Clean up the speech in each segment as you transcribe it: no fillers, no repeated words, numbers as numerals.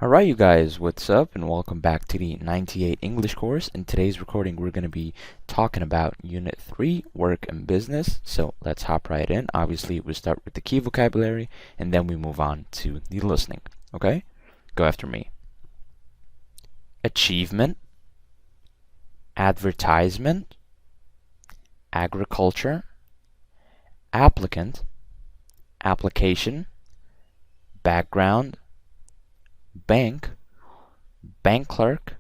Alright you guys, what's up and welcome back to the 98 English course. In today's recording we're going to be talking about Unit 3, Work and Business. So let's hop right in. Obviously we start with the key vocabulary and then we move on to the listening. Okay? Go after me. Achievement, advertisement, agriculture, applicant, application, background, bank, bank clerk,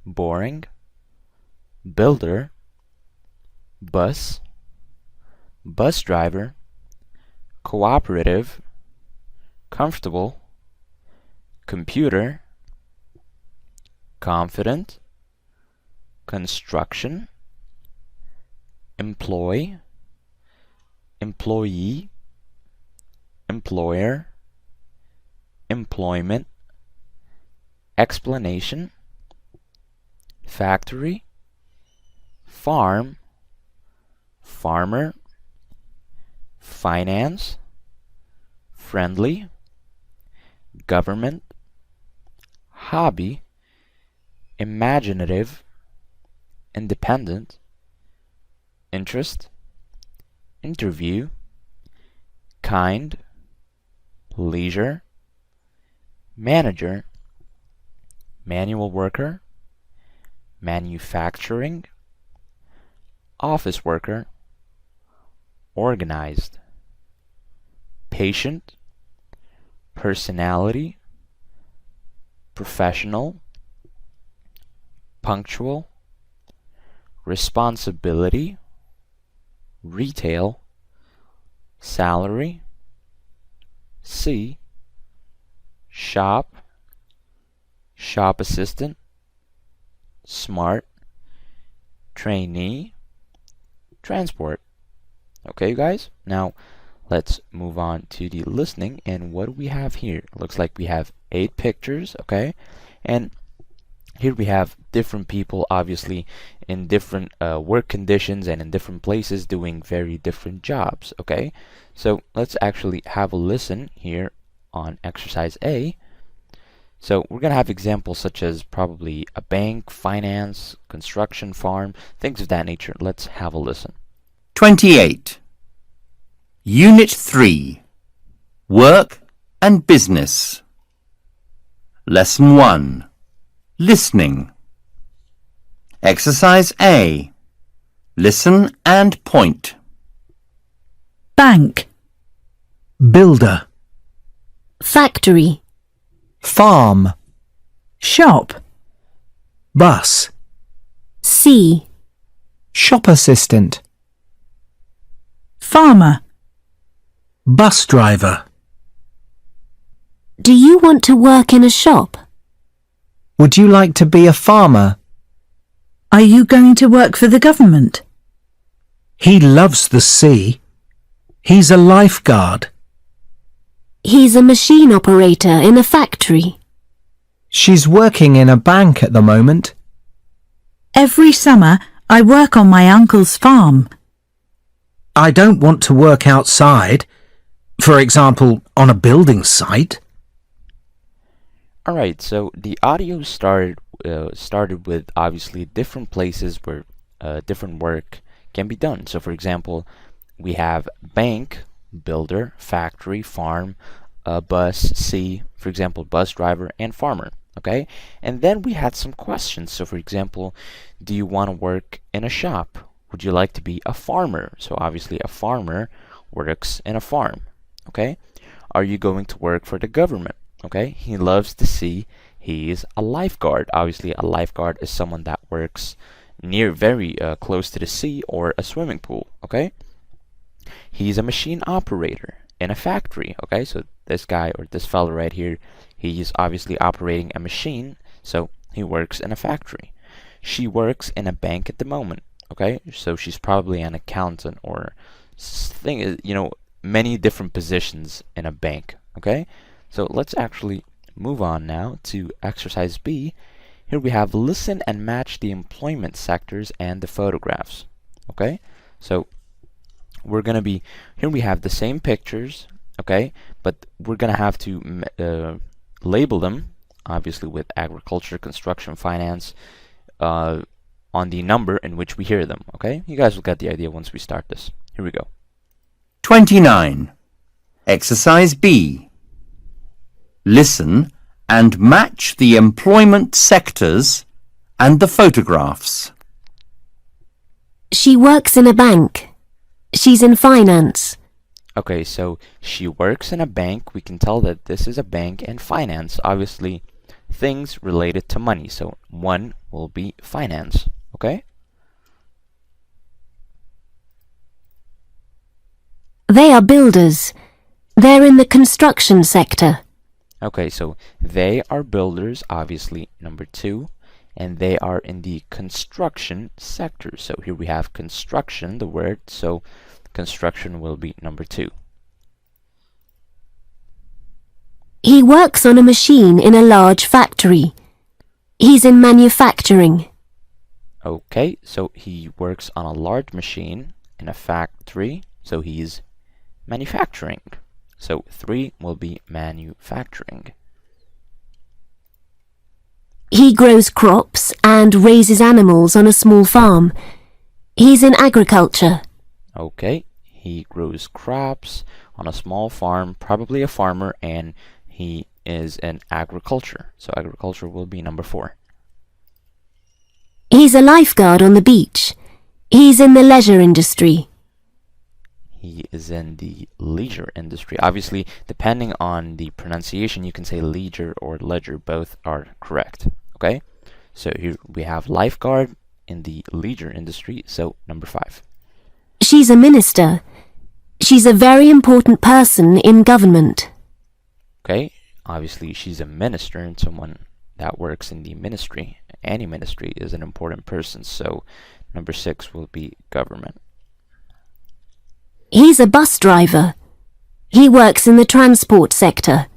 boring, builder, bus, bus driver, cooperative, comfortable, computer, confident, construction, employ, employee, employer, employment, explanation, factory, farm, farmer, finance, friendly, government, hobby, imaginative, independent, interest, interview, kind, leisure, manager, manual worker, manufacturing, office worker, organized, patient, personality, professional, punctual, responsibility, retail, salary, C, shop, shop assistant, smart, trainee, transport. Okay, you guys? Now, let's move on to the listening. And what do we have here? Looks like we have 8 pictures, okay? And here we have different people, obviously, in different work conditions and in different places doing very different jobs, okay? So, let's actually have a listen here on exercise A. So we're going to have examples such as probably a bank, finance, construction, farm, things of that nature. Let's have a listen. 28. Unit 3. Work and Business. Lesson 1. Listening. Exercise A. Listen and point. Bank, builder, factory, farm, shop, bus, sea, shop assistant, farmer. bus driver. Do you want to work in a shop? Would you like to be a farmer? Are you going to work for the government? He loves the sea. He's a lifeguard. He's a machine operator in a factory. She's working in a bank at the moment. Every summer I work on my uncle's farm. I don't want to work outside, for example, on a building site. Alright, so the audio started with obviously different places where different work can be done. So for example, we have bank, builder, factory, farm, bus, sea, for example, bus driver, and farmer. Okay? And then we had some questions. So for example, do you want to work in a shop? Would you like to be a farmer? So obviously a farmer works in a farm. Okay? Are you going to work for the government? Okay? He loves the sea. He is a lifeguard. Obviously a lifeguard is someone that works very close to the sea or a swimming pool. Okay? He's a machine operator in a factory. Okay, so this guy or this fellow right here, he's obviously operating a machine, so he works in a factory. She works in a bank at the moment. Okay, so she's probably an accountant or many different positions in a bank. Okay, so let's actually move on now to exercise B. Here we have listen and match the employment sectors and the photographs. Okay, so we're gonna be here. We have the same pictures, okay, but we're gonna have to label them, obviously with agriculture, construction, finance, on the number in which we hear them, okay? You guys will get the idea once we start this. Here we go. 29. Exercise B. Listen and match the employment sectors and the photographs. She works in a bank. She's in finance. Okay, so she works in a bank. We can tell that this is a bank and finance. Obviously, things related to money. So one will be finance, okay? They are builders. They're in the construction sector. Okay, so they are builders, obviously, number 2, and they are in the construction sector. So here we have construction, the word, so construction will be number 2. He works on a machine in a large factory. He's in manufacturing. Okay, so he works on a large machine in a factory, so he's manufacturing. So 3 will be manufacturing. He grows crops and raises animals on a small farm. He's in agriculture. Okay, he grows crops on a small farm, probably a farmer, and he is in agriculture. So agriculture will be number 4. He's a lifeguard on the beach. He's in the leisure industry. He is in the leisure industry. Obviously, depending on the pronunciation, you can say leisure or ledger. Both are correct. Okay? So here we have lifeguard in the leisure industry. So number 5. She's a minister. She's a very important person in government. Okay? Obviously, she's a minister and someone that works in the ministry. Any ministry is an important person. So number 6 will be government. He's a bus driver. He works in the transport sector.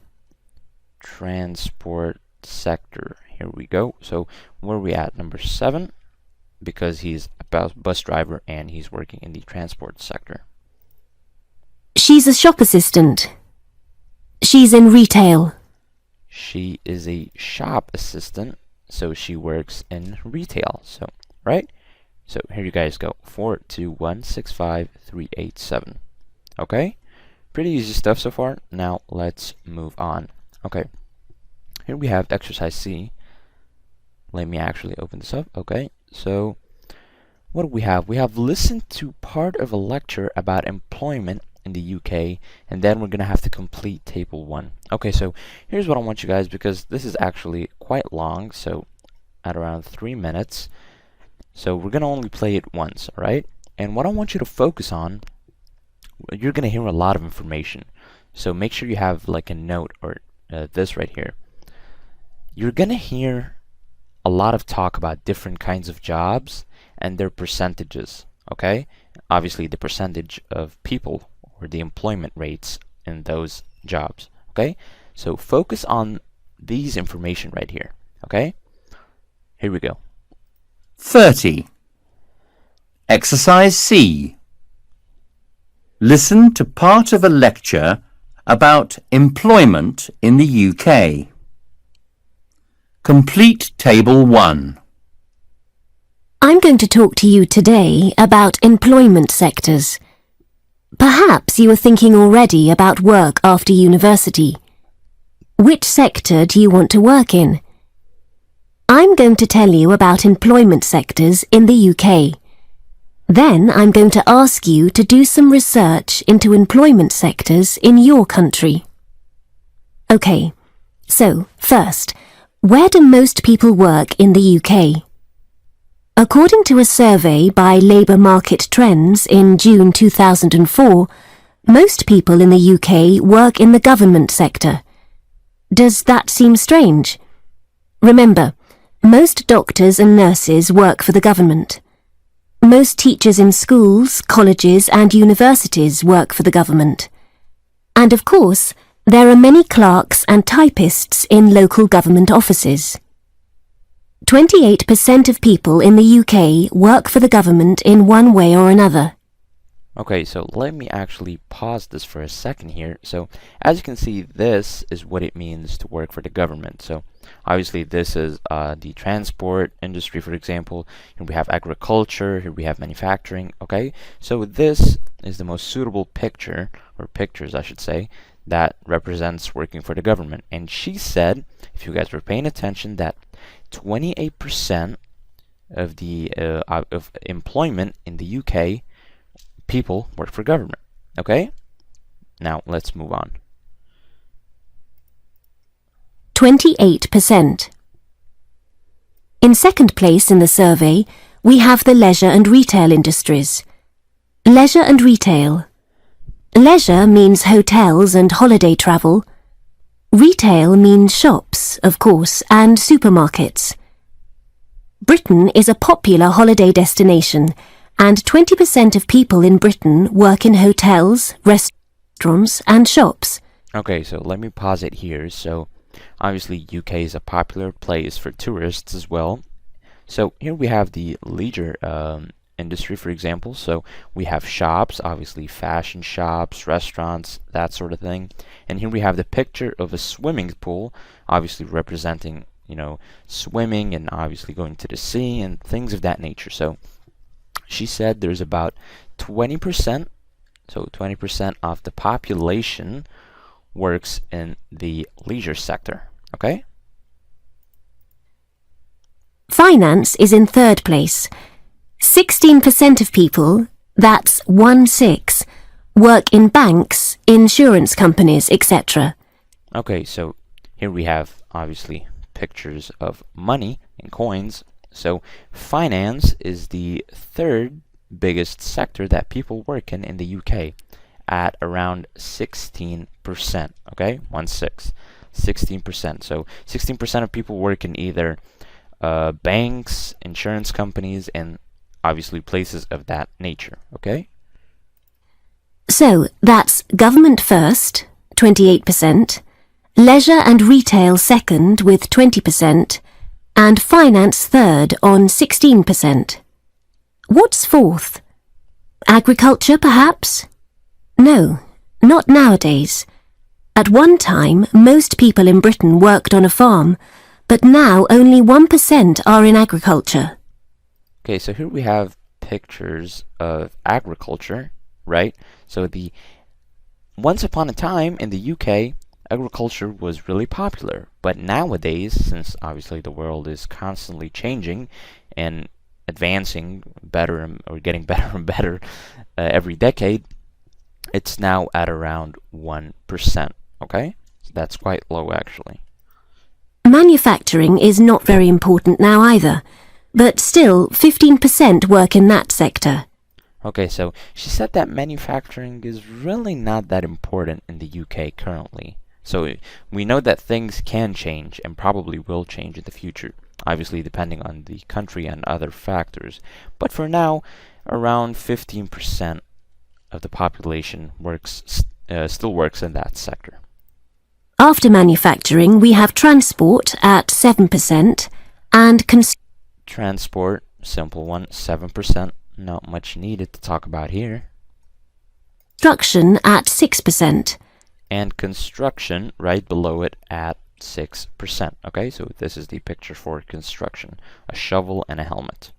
Transport sector. Here we go. So where are we at? Number 7, because he's a bus driver and he's working in the transport sector. She's a shop assistant. She's in retail. She is a shop assistant, so she works in retail. So, right? So here you guys go. 4, 2, 1, 6, 5, 3, 8, 7. Okay? Pretty easy stuff so far. Now let's move on. Okay. Here we have exercise C. Let me actually open this up. Okay. So what do we have? We have listened to part of a lecture about employment in the UK, and then we're going to have to complete table 1. Okay, so here's what I want you guys, because this is actually quite long, so at around 3 minutes. So we're going to only play it once, alright? And what I want you to focus on, you're going to hear a lot of information. So make sure you have like a note or this right here. You're going to hear a lot of talk about different kinds of jobs and their percentages, okay? Obviously the percentage of people or the employment rates in those jobs, okay? So focus on these information right here, okay? Here we go. 30. Exercise C. Listen to part of a lecture about employment in the UK. Complete Table 1. I'm going to talk to you today about employment sectors. Perhaps you are thinking already about work after university. Which sector do you want to work in? I'm going to tell you about employment sectors in the UK. Then I'm going to ask you to do some research into employment sectors in your country. Okay, so first, where do most people work in the UK? According to a survey by Labour Market Trends in June 2004, most people in the UK work in the government sector. Does that seem strange? Remember, most doctors and nurses work for the government. Most teachers in schools, colleges and universities work for the government. And of course, there are many clerks and typists in local government offices. 28% of people in the UK work for the government in one way or another. Okay, so let me actually pause this for a second here. So as you can see, this is what it means to work for the government. So obviously this is the transport industry, for example. Here we have agriculture, here we have manufacturing, okay? So this is the most suitable picture, or pictures I should say, that represents working for the government. And she said, if you guys were paying attention, that 28% of the of employment in the UK, people work for government. Okay? Now let's move on. 28%. In second place in the survey, we have the leisure and retail industries. Leisure and retail. Leisure means hotels and holiday travel. Retail means shops, of course, and supermarkets. Britain is a popular holiday destination, and 20% of people in Britain work in hotels, restaurants, and shops. Okay, so let me pause it here. So obviously UK is a popular place for tourists as well. So here we have the leisure industry, for example. So we have shops, obviously fashion shops, restaurants, that sort of thing. And here we have the picture of a swimming pool, obviously representing, you know, swimming and obviously going to the sea and things of that nature. So she said there's about 20%, so 20% of the population works in the leisure sector, okay? Finance is in third place. 16% of people, that's 1/6, work in banks, insurance companies, etc. Okay, so here we have obviously pictures of money and coins. So finance is the third biggest sector that people work in the UK at around 16%, okay? 1/6, 16%. So 16% of people work in either banks, insurance companies, and obviously places of that nature, okay? So that's government first, 28%, leisure and retail second with 20%, and finance third on 16%. What's fourth? Agriculture, perhaps? No, not nowadays. At one time, most people in Britain worked on a farm, but now only 1% are in agriculture. Okay, so here we have pictures of agriculture, right? So once upon a time in the UK, agriculture was really popular, but nowadays, since obviously the world is constantly changing and advancing better or getting better and better every decade, it's now at around 1%, okay? So that's quite low actually. Manufacturing is not very important now either, but still 15% work in that sector. Okay, so she said that manufacturing is really not that important in the UK currently. So we know that things can change and probably will change in the future, obviously depending on the country and other factors. But for now, around 15% of the population still works in that sector. After manufacturing, we have transport at 7% and Transport, simple one, 7%. Not much needed to talk about here. construction at 6%. And construction right below it at 6%. Okay, so this is the picture for construction, a shovel and a helmet.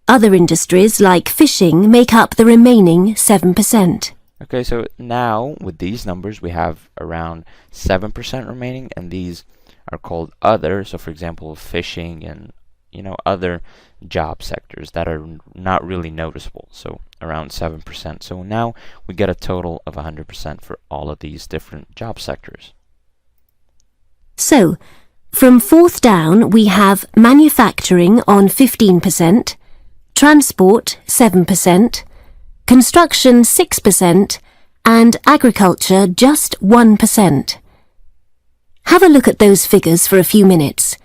Other industries like fishing make up the remaining 7%. Okay, so now with these numbers we have around 7% remaining, and these are called other. So for example, fishing and other job sectors that are not really noticeable, so around 7%. So now we get a total of 100% for all of these different job sectors. So, from fourth down, we have manufacturing on 15%, transport 7%, construction 6%, and agriculture just 1%. Have a look at those figures for a few minutes.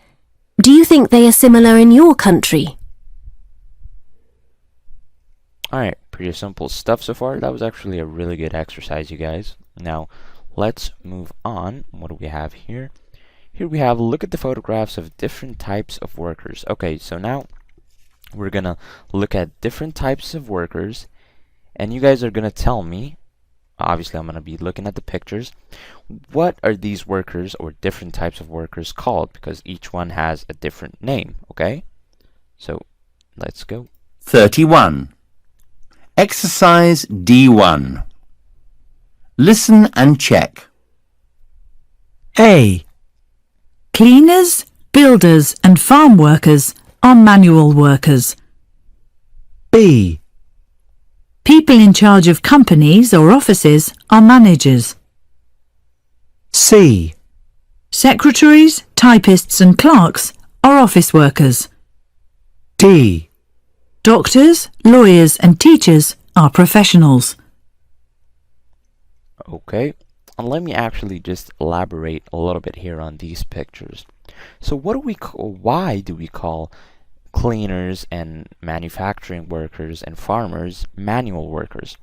Do you think they are similar in your country? Alright, pretty simple stuff so far. That was actually a really good exercise, you guys. Now, let's move on. What do we have here? Here we have, look at the photographs of different types of workers. Okay, so now we're gonna look at different types of workers And you guys are going to tell me, obviously I'm going to be looking at the pictures, what are these workers or different types of workers called, because each one has a different name, okay? So let's go. 31. Exercise D1. Listen and check. A. Cleaners, builders and farm workers are manual workers. B. People in charge of companies or offices are managers. C. Secretaries, typists and clerks are office workers. D. Doctors, lawyers and teachers are professionals. Okay, and let me actually just elaborate a little bit here on these pictures. So why do we call cleaners and manufacturing workers and farmers manual workers?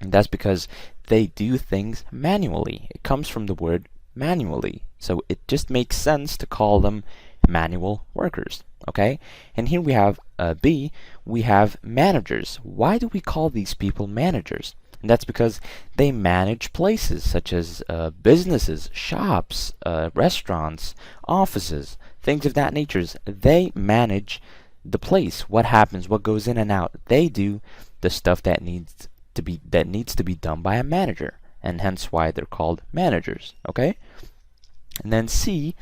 And that's because they do things manually. It comes from the word manually. So it just makes sense to call them manual workers. Okay? And here we have B, we have managers. Why do we call these people managers? And that's because they manage places such as businesses, shops, restaurants, offices, things of that nature. They manage the place, what happens, what goes in and out. They do the stuff that needs to be done by a manager, and hence why they're called managers. Okay? And then C,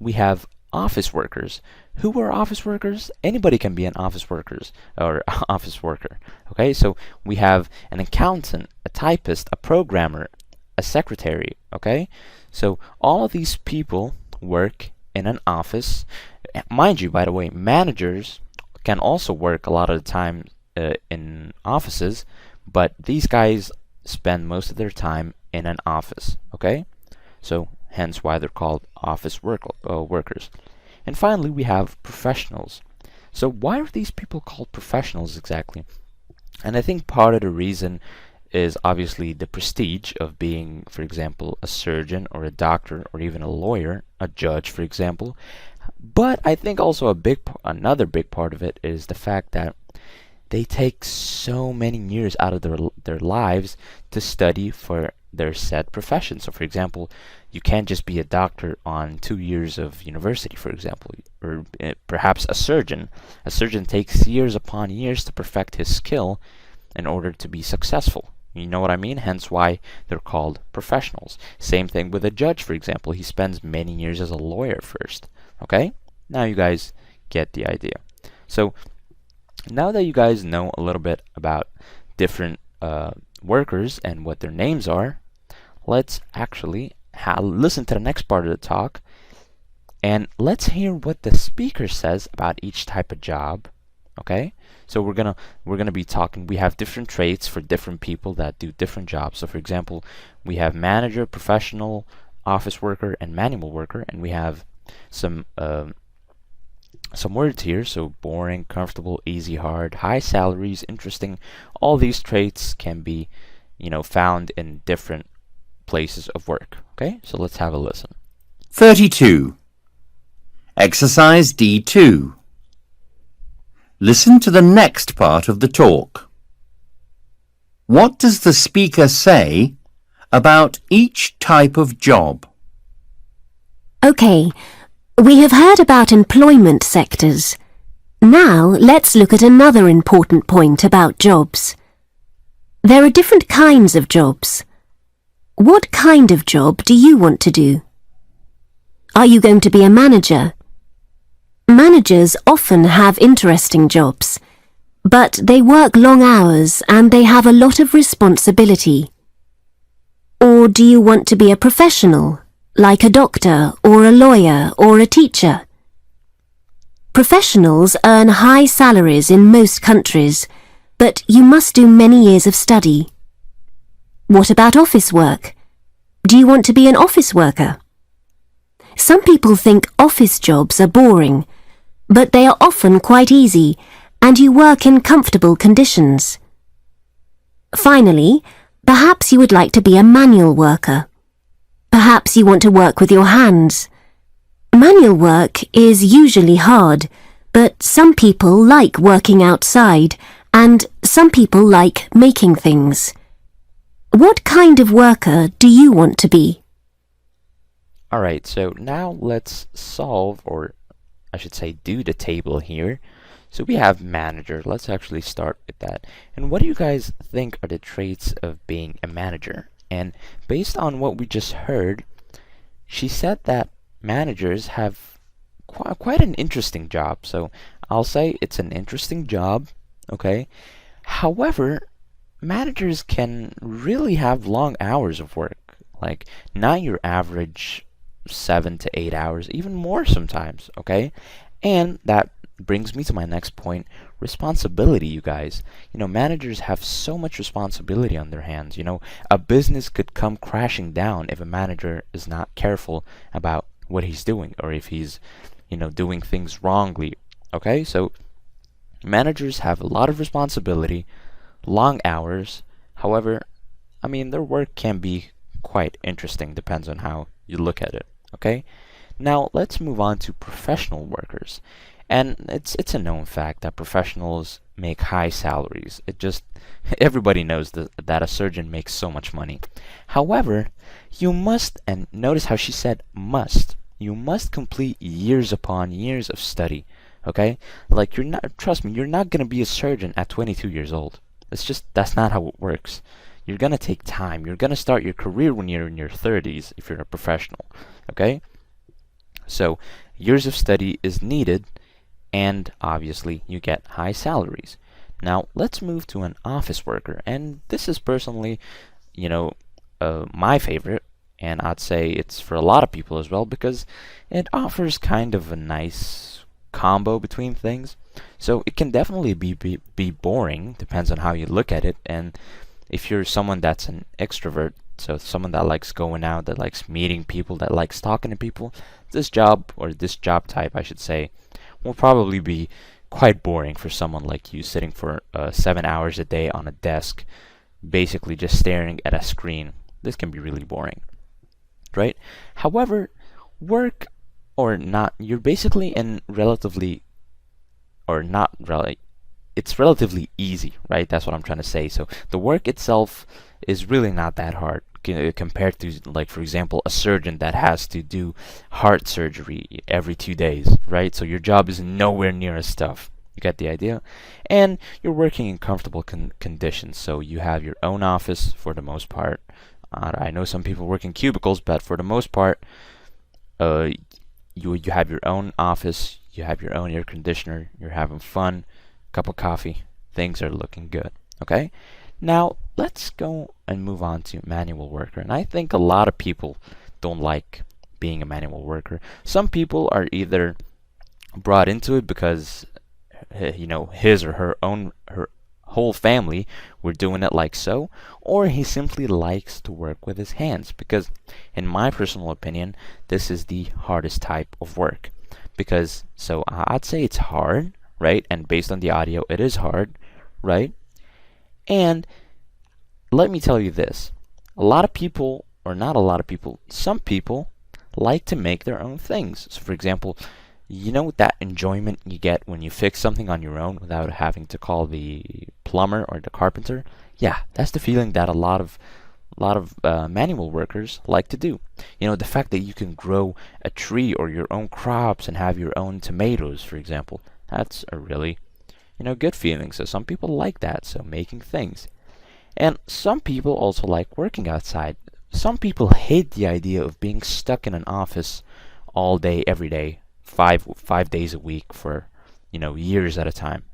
we have office workers. Who are office workers? Anybody can be an office worker. Okay, so we have an accountant, a typist, a programmer, a secretary. Okay, so all of these people work in an office. Mind you, by the way, managers can also work a lot of the time in offices, but these guys spend most of their time in an office. Okay, so hence why they're called office workers. And finally, we have professionals. So why are these people called professionals exactly? And I think part of the reason is obviously the prestige of being, for example, a surgeon or a doctor or even a lawyer, a judge, for example. But I think also another big part of it is the fact that they take so many years out of their lives to study for their said profession. So for example, you can't just be a doctor on 2 years of university, for example, or perhaps a surgeon. A surgeon takes years upon years to perfect his skill in order to be successful. You know what I mean? Hence why they're called professionals. Same thing with a judge, for example. He spends many years as a lawyer first. Okay? Now you guys get the idea. So now that you guys know a little bit about different workers and what their names are, let's actually listen to the next part of the talk, and let's hear what the speaker says about each type of job. Okay, so we're gonna be talking. We have different traits for different people that do different jobs. So for example, we have manager, professional, office worker, and manual worker, and we have some words here. So boring, comfortable, easy, hard, high salaries, interesting. All these traits can be, found in different places of work. Okay, so let's have a listen. 32. Exercise D2. Listen to the next part of the talk. What does the speaker say about each type of job? Okay, we have heard about employment sectors. Now let's look at another important point about jobs. There are different kinds of jobs. What kind of job do you want to do? Are you going to be a manager? Managers often have interesting jobs, but they work long hours and they have a lot of responsibility. Or do you want to be a professional, like a doctor or a lawyer or a teacher? Professionals earn high salaries in most countries, but you must do many years of study. What about office work? Do you want to be an office worker? Some people think office jobs are boring, but they are often quite easy, and you work in comfortable conditions. Finally, perhaps you would like to be a manual worker. Perhaps you want to work with your hands. Manual work is usually hard, but some people like working outside, and some people like making things. What kind of worker do you want to be? Alright, so now let's solve, or I should say do the table here. So we have manager. Let's actually start with that. And what do you guys think are the traits of being a manager? And based on what we just heard, she said that managers have quite an interesting job. So I'll say it's an interesting job, okay? However, managers can really have long hours of work, like not your average 7 to 8 hours, even more sometimes, okay? And that brings me to my next point, responsibility, you guys. Managers have so much responsibility on their hands. A business could come crashing down if a manager is not careful about what he's doing, or if he's, doing things wrongly, okay? So managers have a lot of responsibility, long hours. However, their work can be quite interesting, depends on how you look at it, okay? Now, let's move on to professional workers. And it's a known fact that professionals make high salaries. Everybody knows that a surgeon makes so much money. However, you must, and notice how she said must, you must complete years upon years of study, okay? Like, trust me, you're not gonna be a surgeon at 22 years old. That's not how it works. You're gonna take time. You're gonna start your career when you're in your 30s if you're a professional, okay? So, years of study is needed, and obviously you get high salaries. Now, let's move to an office worker, and this is personally, my favorite, and I'd say it's for a lot of people as well, because it offers kind of a nice combo between things. So it can definitely be boring, depends on how you look at it, and if you're someone that's an extrovert, so someone that likes going out, that likes meeting people, that likes talking to people, this job, or this job type, I should say, will probably be quite boring for someone like you, sitting for 7 hours a day on a desk, basically just staring at a screen. This can be really boring, right? However, work or not, you're basically in relatively, or not really, it's relatively easy, right? That's what I'm trying to say. So the work itself is really not that hard compared to, like, for example, a surgeon that has to do heart surgery every 2 days, right? So your job is nowhere near as tough. You get the idea? And you're working in comfortable conditions, so you have your own office for the most part. I know some people work in cubicles, but for the most part, you have your own office, you have your own air conditioner, you're having fun, cup of coffee, things are looking good, okay? Now, let's go and move on to manual worker. And I think a lot of people don't like being a manual worker. Some people are either brought into it because, his or her whole family were doing it like so, or he simply likes to work with his hands, because in my personal opinion, this is the hardest type of work. Because, so I'd say it's hard, right? And based on the audio, it is hard, right? And let me tell you this, a lot of people, or not a lot of people, some people like to make their own things. So for example, that enjoyment you get when you fix something on your own without having to call the plumber or the carpenter? Yeah, that's the feeling that a lot of manual workers like to do. The fact that you can grow a tree or your own crops and have your own tomatoes, for example, that's a really good feeling. So some people like that, so making things. And some people also like working outside. Some people hate the idea of being stuck in an office all day, every day, five days a week for, years at a time.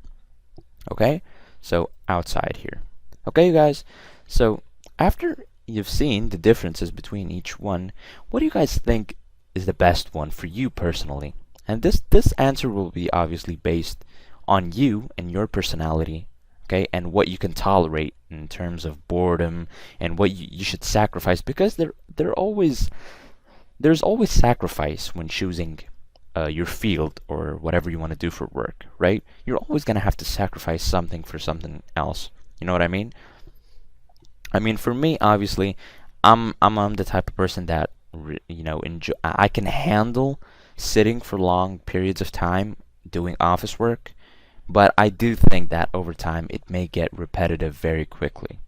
Okay? So outside here. Okay, you guys? So after you've seen the differences between each one, what do you guys think is the best one for you personally? And this answer will be obviously based on you and your personality, okay, and what you can tolerate in terms of boredom and what you should sacrifice, because there's always sacrifice when choosing your field or whatever you want to do for work, right? You're always gonna have to sacrifice something for something else. You know what I mean? For me, obviously, I'm the type of person that enjoy. I can handle sitting for long periods of time doing office work, but I do think that over time it may get repetitive very quickly.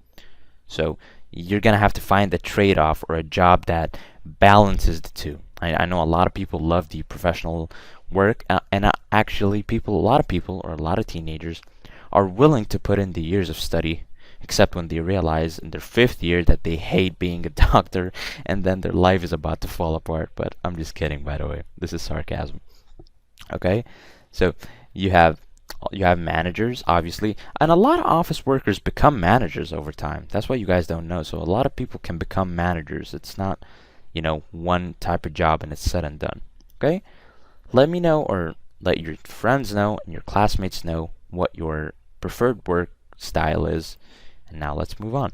So you're gonna have to find the trade-off or a job that balances the two. I know a lot of people love the professional work, and actually a lot of people or a lot of teenagers are willing to put in the years of study, except when they realize in their 5th year that they hate being a doctor and then their life is about to fall apart. But I'm just kidding, by the way. This is sarcasm. Okay? So you have managers, obviously, and a lot of office workers become managers over time. That's what you guys don't know. So a lot of people can become managers. It's not, one type of job and it's said and done. Okay? Let me know, or let your friends know and your classmates know what your preferred work style is. And now let's move on.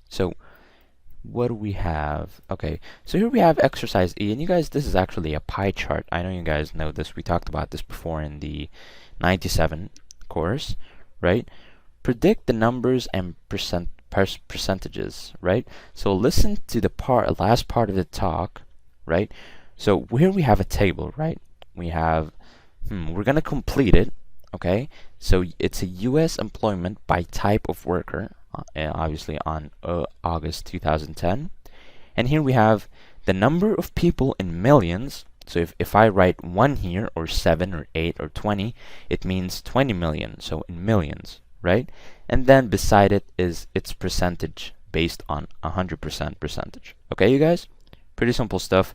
So what do we have? Okay, so here we have exercise E, and you guys, this is actually a pie chart. I know you guys know this. We talked about this before in the 97 course, right? Predict the numbers and percentages, right? So listen to the last part of the talk, right? So here we have a table, right? We have, we're gonna complete it, okay? So it's a U.S. employment by type of worker, obviously on August 2010. And here we have the number of people in millions. So if I write 1 here, or 7 or 8 or 20, it means 20 million, so in millions, right? And then beside it is its percentage based on 100% percentage. Okay, you guys? Pretty simple stuff.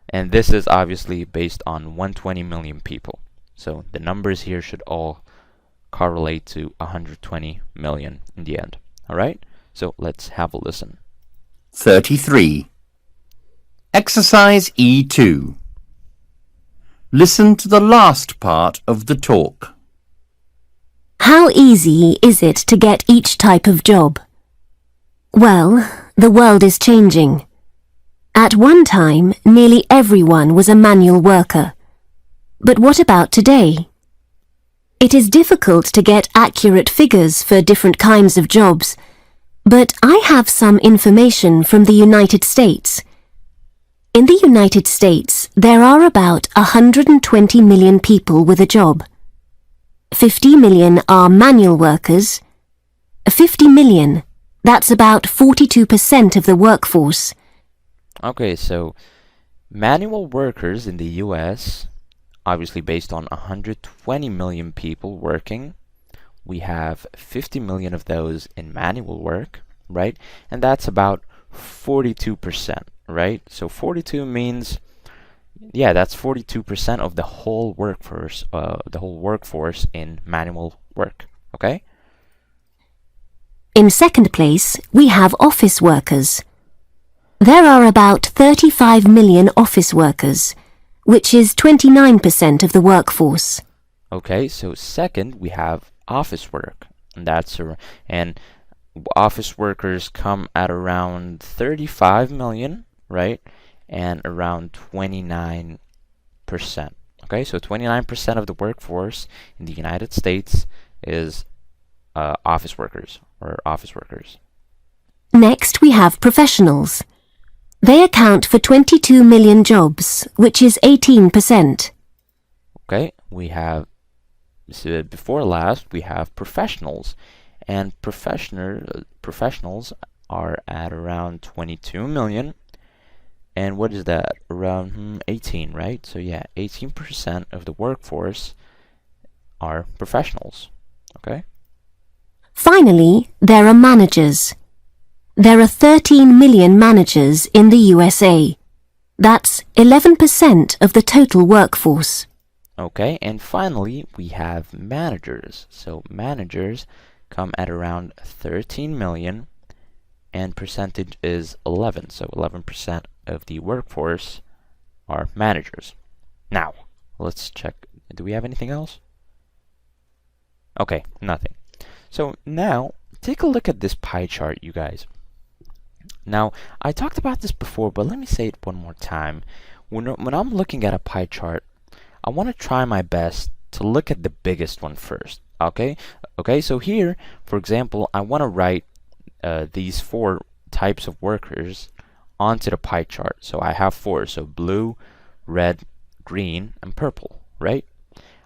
And this is obviously based on 120 million people. So the numbers here should all correlate to 120 million in the end. All right? So let's have a listen. 33. Exercise E2. Listen to the last part of the talk. How easy is it to get each type of job? Well, the world is changing. At one time, nearly everyone was a manual worker. But what about today? It is difficult to get accurate figures for different kinds of jobs, but I have some information from the United States. In the United States, there are about 120 million people with a job. 50 million are manual workers. 50 million, that's about 42% of the workforce. Okay, so manual workers in the US, obviously based on 120 million people working, we have 50 million of those in manual work, right? And that's about 42%, right? So 42 means, yeah, that's 42% of the whole workforce in manual work, okay? In second place, we have office workers. There are about 35 million office workers, which is 29% of the workforce. Okay, so second we have office work, and office workers come at around 35 million, right? And around 29%. Okay, so 29% of the workforce in the United States is office workers or office workers. Next, we have professionals. They account for 22 million jobs, which is 18%. Okay, we have, so before last, we have professionals. And professionals are at around 22 million. And what is that? Around 18, right? So yeah, 18% of the workforce are professionals. Okay? Finally, there are managers. There are 13 million managers in the USA. That's 11% of the total workforce. Okay, and finally, we have managers. So managers come at around 13 million, and percentage is 11. So 11% of the workforce are managers. Now, let's check. Do we have anything else? Okay, nothing. So now, take a look at this pie chart, you guys. Now, I talked about this before, but let me say it one more time. When I'm looking at a pie chart, I want to try my best to look at the biggest one first. Okay? Okay, so here, for example, I want to write these 4 types of workers onto the pie chart. So I have 4, so blue, red, green, and purple, right?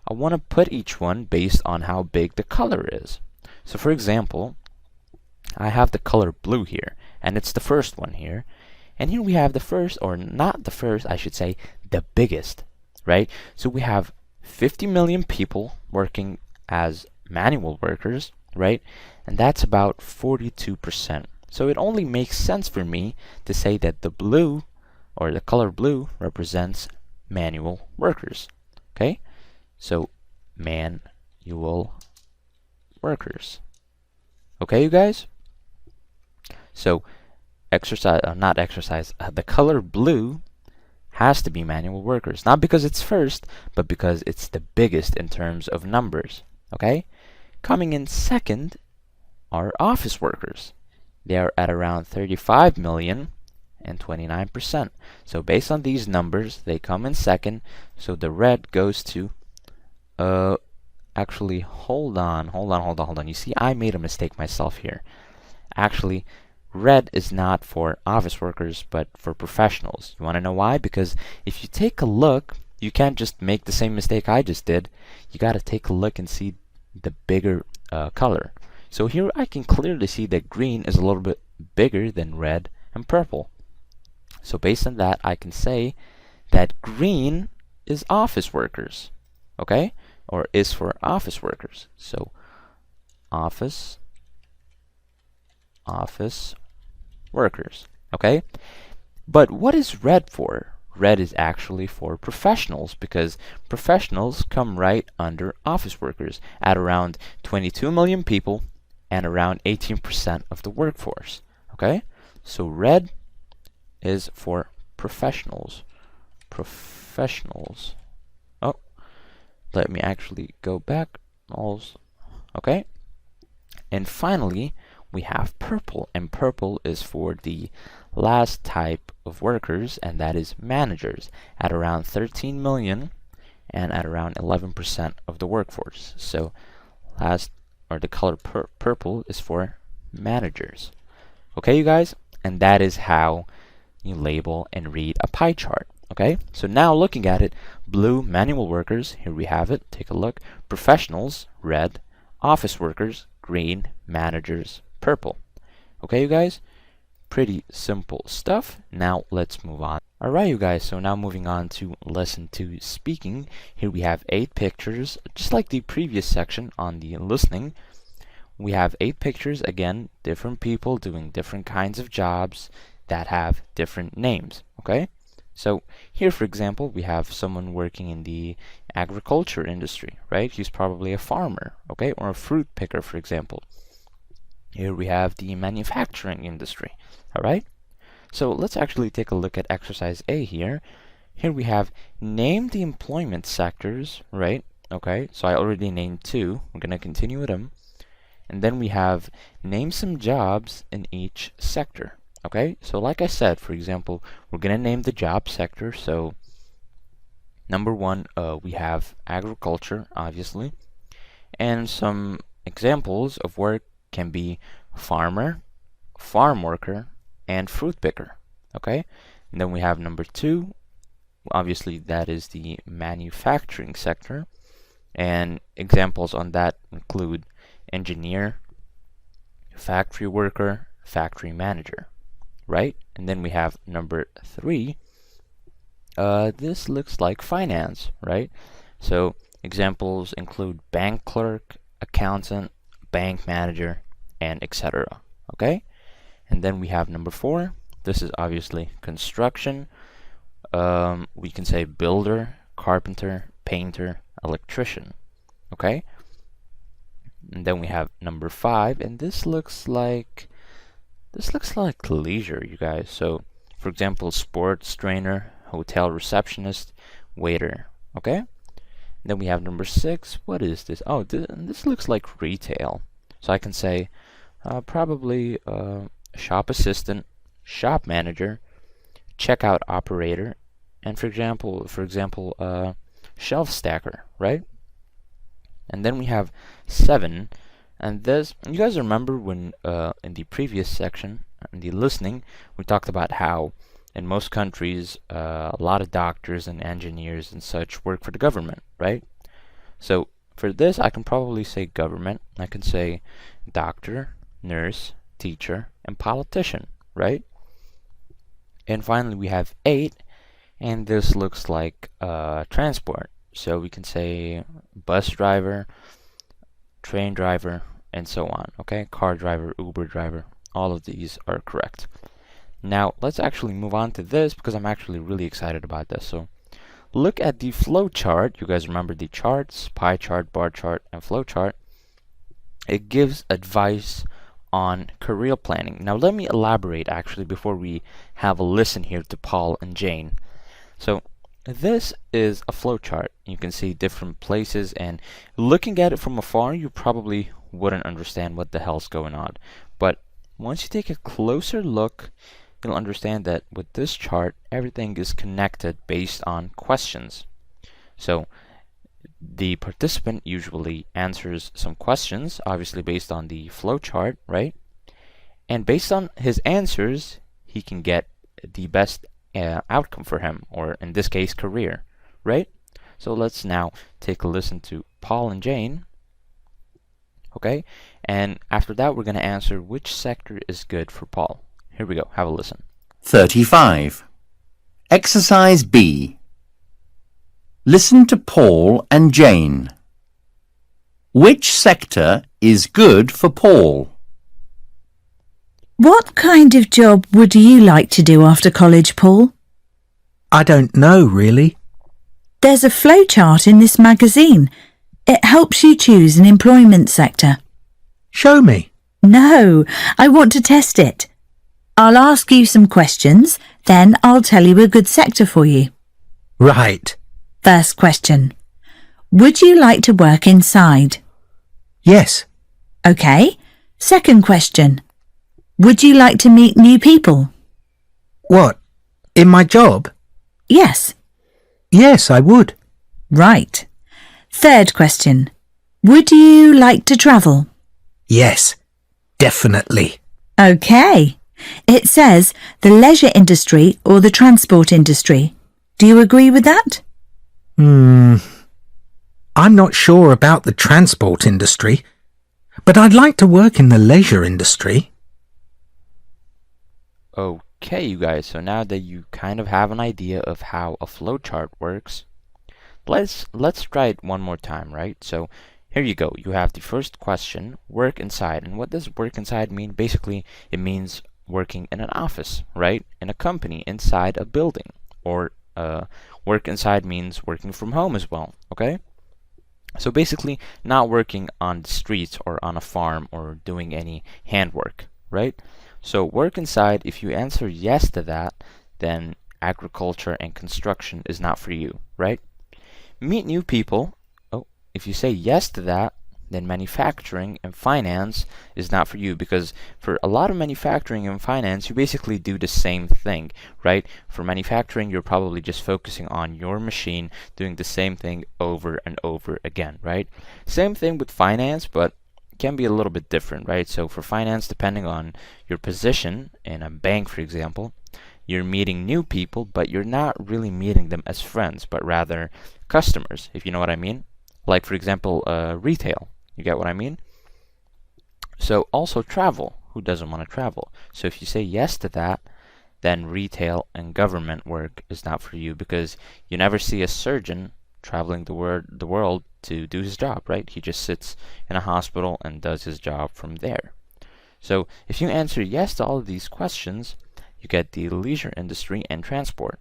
I want to put each one based on how big the color is. So for example, I have the color blue here, and it's the first one here. And here we have the first, or not the first, I should say, the biggest, right? So we have 50 million people working as manual workers, right? And that's about 42%. So it only makes sense for me to say that the blue, or the color blue, represents manual workers, okay? So manual workers. Okay, you guys? So the color blue has to be manual workers, not because it's first, but because it's the biggest in terms of numbers. Okay? Coming in second are office workers. They are at around 35 million and 29%. So based on these numbers, they come in second. So the red goes to actually, hold on. You see, I made a mistake myself here. Actually, red is not for office workers, but for professionals. You want to know why? Because if you take a look, you can't just make the same mistake I just did. You got to take a look and see the bigger color. So here I can clearly see that green is a little bit bigger than red and purple. So based on that, I can say that green is office workers. Okay? Or is for office workers. So office workers. Okay? But what is red for? Red is actually for professionals, because professionals come right under office workers at around 22 million people and around 18% of the workforce. Okay? So red is for professionals. Professionals. Oh, let me actually go back. Okay? And finally, we have purple, and purple is for the last type of workers, and that is managers, at around 13 million and at around 11% of the workforce. So the color purple is for managers. Okay, you guys? And that is how you label and read a pie chart. Okay, so now looking at it, blue, manual workers, here we have it, take a look. Professionals, red. Office workers, green. Managers, purple. Okay, you guys? Pretty simple stuff. Now let's move on. Alright, you guys, so now moving on to lesson 2, speaking. Here we have 8 pictures, just like the previous section on the listening. We have 8 pictures, again, different people doing different kinds of jobs that have different names. Okay? So here, for example, we have someone working in the agriculture industry, right? He's probably a farmer, okay? Or a fruit picker, for example. Here we have the manufacturing industry, all right? So let's actually take a look at exercise A here. Here we have name the employment sectors, right? Okay, so I already named 2. We're going to continue with them. And then we have name some jobs in each sector. Okay, so like I said, for example, we're going to name the job sector. So number 1, we have agriculture, obviously. And some examples of work can be farmer, farm worker, and fruit picker. Okay, and then we have number 2. Obviously, that is the manufacturing sector. And examples on that include engineer, factory worker, factory manager. Right? And then we have number 3. This looks like finance, right? So examples include bank clerk, accountant, bank manager, and etc. Okay? And then we have number 4. This is obviously construction. We can say builder, carpenter, painter, electrician. Okay? And then we have number 5, and this looks like leisure, you guys. So, for example, sports trainer, hotel receptionist, waiter. Okay? And then we have number 6. What is this? Oh, this looks like retail. So I can say probably shop assistant, shop manager, checkout operator, and for example, shelf stacker, right? And then we have 7. And this, you guys remember when in the previous section, in the listening, we talked about how in most countries a lot of doctors and engineers and such work for the government, right? So for this, I can probably say government. I can say doctor, nurse, teacher, and politician, right? And finally, we have 8, and this looks like transport. So we can say bus driver, train driver, and so on. Okay, car driver, Uber driver, all of these are correct. Now let's actually move on to this because I'm actually really excited about this. So look at the flow chart. You guys remember the charts, pie chart, bar chart, and flow chart. It gives advice on career planning. Now let me elaborate actually before we have a listen here to Paul and Jane. So this is a flow chart. You can see different places, and looking at it from afar, you probably wouldn't understand what the hell's going on. But once you take a closer look, you'll understand that with this chart, everything is connected based on questions. So the participant usually answers some questions, obviously based on the flow chart, right? And based on his answers, he can get the best outcome for him, or in this case, career, right? So let's now take a listen to Paul and Jane. Okay, and after that, we're going to answer which sector is good for Paul. Here we go. Have a listen. 35. Exercise B. Listen to Paul and Jane. Which sector is good for Paul? What kind of job would you like to do after college, Paul? I don't know, really. There's a flowchart in this magazine. It helps you choose an employment sector. Show me. No, I want to test it. I'll ask you some questions, then I'll tell you a good sector for you. Right. First question. Would you like to work inside? Yes. Okay. Second question. Would you like to meet new people? What? In my job? Yes. Yes, I would. Right. Third question. Would you like to travel? Yes. Definitely. Okay. It says the leisure industry or the transport industry. Do you agree with that? I'm not sure about the transport industry, but I'd like to work in the leisure industry. Okay, you guys, so now that you kind of have an idea of how a flowchart works, let's try it one more time, right? So here you go. You have the first question, work inside. And what does work inside mean? Basically, it means working in an office, right? In a company, inside a building. Or work inside means working from home as well, okay? So basically, not working on the streets or on a farm or doing any handwork, right? So work inside, if you answer yes to that, then agriculture and construction is not for you, right? Meet new people. Oh, if you say yes to that, then manufacturing and finance is not for you, because for a lot of manufacturing and finance, you basically do the same thing, right? For manufacturing, you're probably just focusing on your machine, doing the same thing over and over again, right? Same thing with finance, but can be a little bit different, right? So for finance, depending on your position in a bank, for example, you're meeting new people, but you're not really meeting them as friends, but rather customers, if you know what I mean. Like, for example, retail. You get what I mean? So also travel. Who doesn't want to travel? So if you say yes to that, then retail and government work is not for you, because you never see a surgeon traveling the world to do his job, right? He just sits in a hospital and does his job from there. So if you answer yes to all of these questions, you get the leisure industry and transport.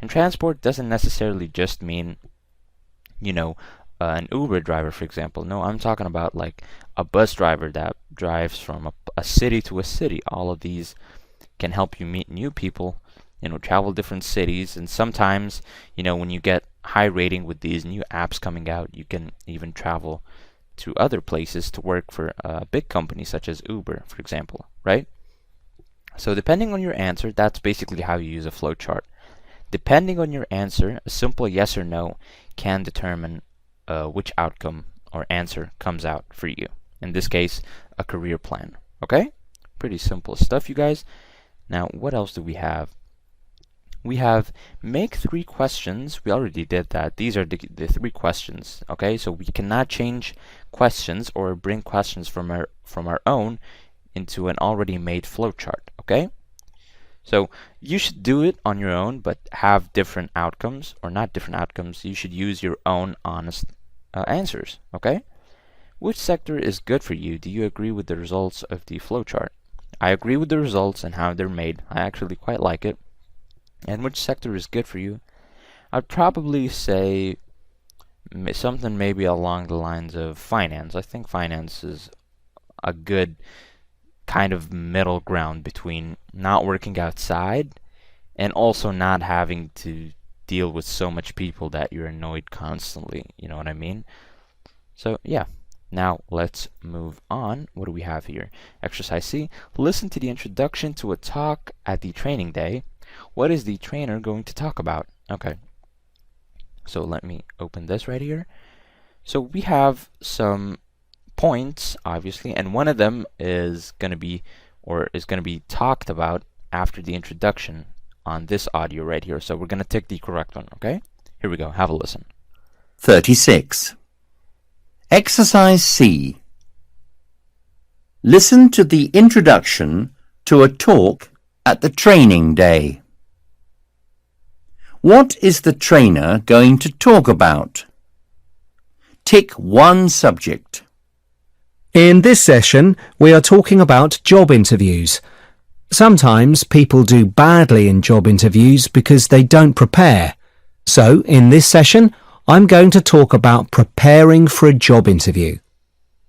And transport doesn't necessarily just mean, you know, an Uber driver, for example. No, I'm talking about like a bus driver that drives from a city to a city. All of these can help you meet new people, you know, travel different cities. And sometimes, you know, when you get high rating with these new apps coming out, you can even travel to other places to work for a big company such as Uber, for example, right? So depending on your answer, that's basically how you use a flowchart. Depending on your answer, a simple yes or no can determine which outcome or answer comes out for you. In this case, a career plan. Okay? Pretty simple stuff, you guys. Now, what else do we have? we have make 3 questions. We already did that. These are the 3 questions, okay? So we cannot change questions or bring questions from our own into an already made flowchart, okay? So you should do it on your own, but have different outcomes, or not different outcomes. You should use your own honest answers, okay? Which sector is good for you? Do you agree with the results of the flowchart? I agree with the results and how they're made. I actually quite like it. And which sector is good for you? I'd probably say something maybe along the lines of finance. I think finance is a good kind of middle ground between not working outside and also not having to deal with so much people that you're annoyed constantly. You know what I mean? So yeah. Now let's move on. What do we have here? Exercise C. Listen to the introduction to a talk at the training day. What is the trainer going to talk about? Okay. So let me open this right here. So we have some points, obviously, and one of them is going to be talked about after the introduction on this audio right here. So we're going to take the correct one, okay? Here we go. Have a listen. 36. Exercise C. Listen to the introduction to a talk at the training day. What is the trainer going to talk about? Tick one subject. In this session, we are talking about job interviews. Sometimes people do badly in job interviews because they don't prepare. So, in this session, I'm going to talk about preparing for a job interview.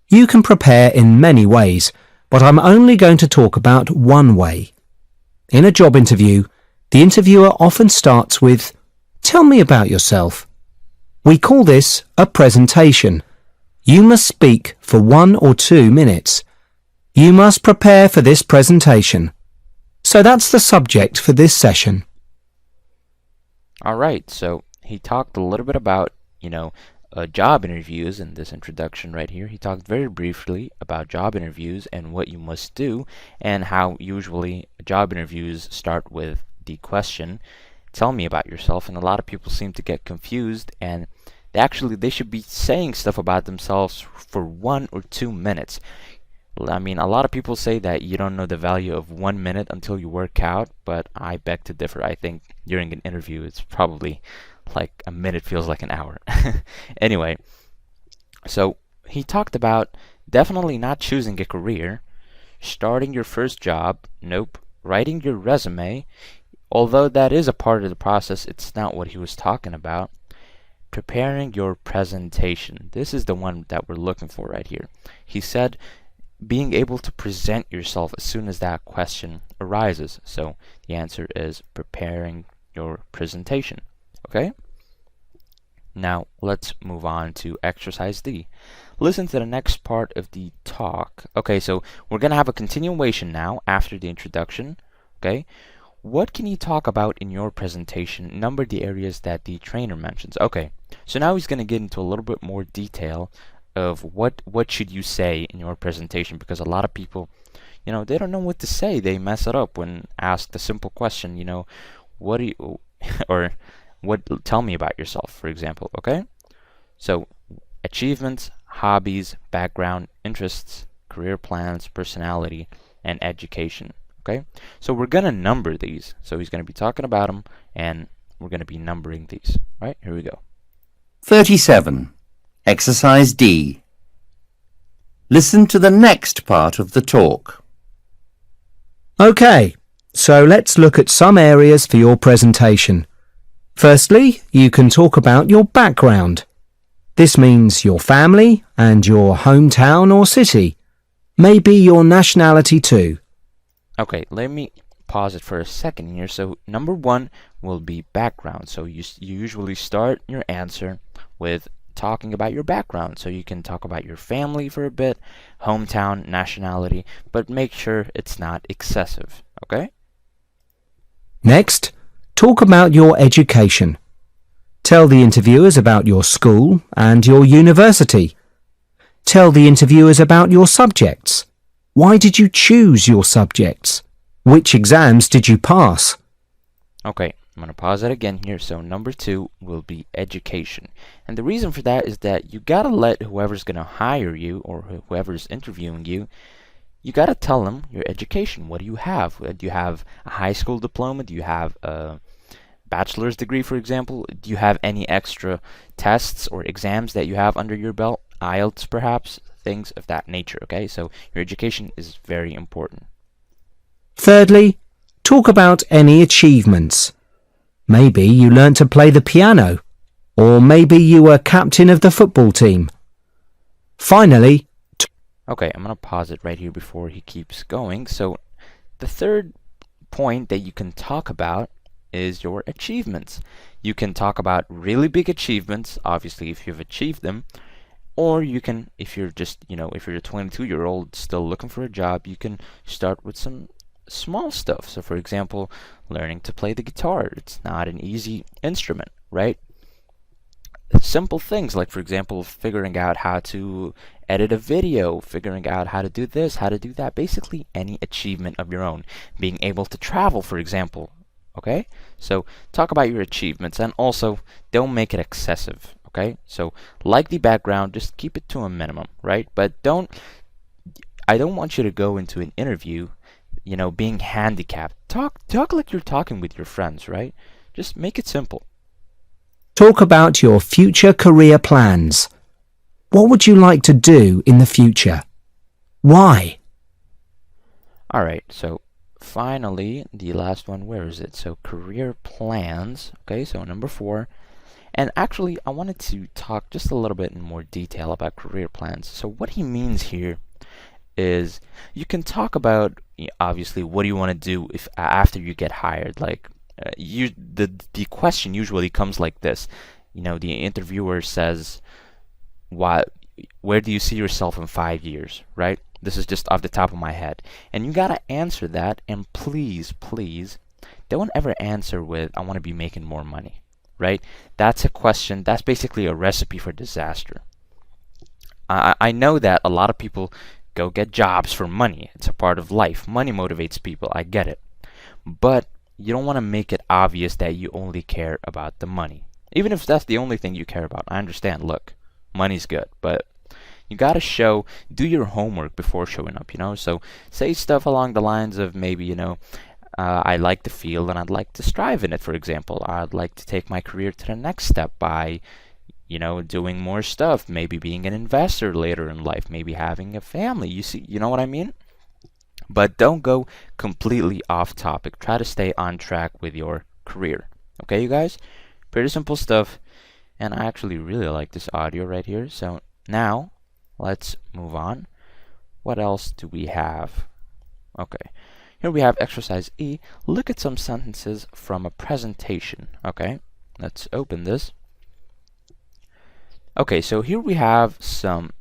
You can prepare in many ways, but I'm only going to talk about one way. In a job interview, the interviewer often starts with, "Tell me about yourself." We call this a presentation. You must speak for 1 or 2 minutes. You must prepare for this presentation. So that's the subject for this session. Alright, so he talked a little bit about, job interviews in this introduction right here. He talked very briefly about job interviews and what you must do, and how usually job interviews start with the question, "Tell me about yourself," and a lot of people seem to get confused, and they should be saying stuff about themselves for 1 or 2 minutes. I mean, a lot of people say that you don't know the value of 1 minute until you work out, but I beg to differ. I think during an interview, it's probably like a minute feels like an hour. Anyway, so he talked about definitely not choosing a career, starting your first job, nope, writing your resume, although that is a part of the process, it's not what he was talking about. Preparing your presentation. This is the one that we're looking for right here. He said being able to present yourself as soon as that question arises. So the answer is preparing your presentation. Okay? Now let's move on to exercise D. Listen to the next part of the talk. Okay, so we're going to have a continuation now after the introduction. Okay? What can you talk about in your presentation? Number the areas that the trainer mentions. Okay, so now he's going to get into a little bit more detail of what should you say in your presentation, because a lot of people, they don't know what to say. They mess it up when asked a simple question, what do you, or tell me about yourself, for example, okay? So, achievements, hobbies, background, interests, career plans, personality, and education. Okay, so we're going to number these. So he's going to be talking about them, and we're going to be numbering these. Right, here we go. 37. Exercise D. Listen to the next part of the talk. Okay, so let's look at some areas for your presentation. Firstly, you can talk about your background. This means your family and your hometown or city. Maybe your nationality too. Okay, let me pause it for a second here. So number 1 will be background. So you usually start your answer with talking about your background. So you can talk about your family for a bit, hometown, nationality, but make sure it's not excessive. Okay? Next, talk about your education. Tell the interviewers about your school and your university. Tell the interviewers about your subjects. Why did you choose your subjects? Which exams did you pass? Okay, I'm going to pause it again here. So number 2 will be education. And the reason for that is that you got to let whoever's going to hire you or whoever's interviewing you, you got to tell them your education. What do you have? Do you have a high school diploma? Do you have a bachelor's degree, for example? Do you have any extra tests or exams that you have under your belt? IELTS, perhaps? Things of that nature, okay? So your education is very important. Thirdly, talk about any achievements. Maybe you learnt to play the piano, or maybe you were captain of the football team. Finally, Okay, I'm going to pause it right here before he keeps going. So the third point that you can talk about is your achievements. You can talk about really big achievements, obviously if you've achieved them, or you can, if you're just, if you're a 22-year-old still looking for a job, you can start with some small stuff. So for example, learning to play the guitar. It's not an easy instrument, right? Simple things like, for example, figuring out how to edit a video, figuring out how to do this, how to do that, basically any achievement of your own. Being able to travel, for example, okay? So talk about your achievements, and also don't make it excessive, okay? So like the background, just keep it to a minimum, right? But I don't want you to go into an interview, being handicapped. Talk like you're talking with your friends, right? Just make it simple. talk about your future career plans. What would you like to do in the future? Why? Alright, so finally, the last one, where is it? So career plans, okay, so number 4. And actually, I wanted to talk just a little bit in more detail about career plans. So what he means here is you can talk about, obviously, what do you want to do if after you get hired. Like, the question usually comes like this. The interviewer says, where do you see yourself in 5 years, right? This is just off the top of my head. And you gotta answer that, and please, please, don't ever answer with, I want to be making more money, right? That's a question, that's basically a recipe for disaster. I know that a lot of people go get jobs for money. It's a part of life. Money motivates people, I get it. But you don't want to make it obvious that you only care about the money. Even if that's the only thing you care about. I understand, look, money's good, but you gotta do your homework before showing up, So say stuff along the lines of maybe, I like the field and I'd like to strive in it, for example. I'd like to take my career to the next step by, doing more stuff, maybe being an investor later in life, maybe having a family. You know what I mean? But don't go completely off topic. Try to stay on track with your career. Okay, you guys? Pretty simple stuff. And I actually really like this audio right here. So now, let's move on. What else do we have? Okay. Here we have exercise E. Look at some sentences from a presentation. Okay. Let's open this. Okay, so here we have some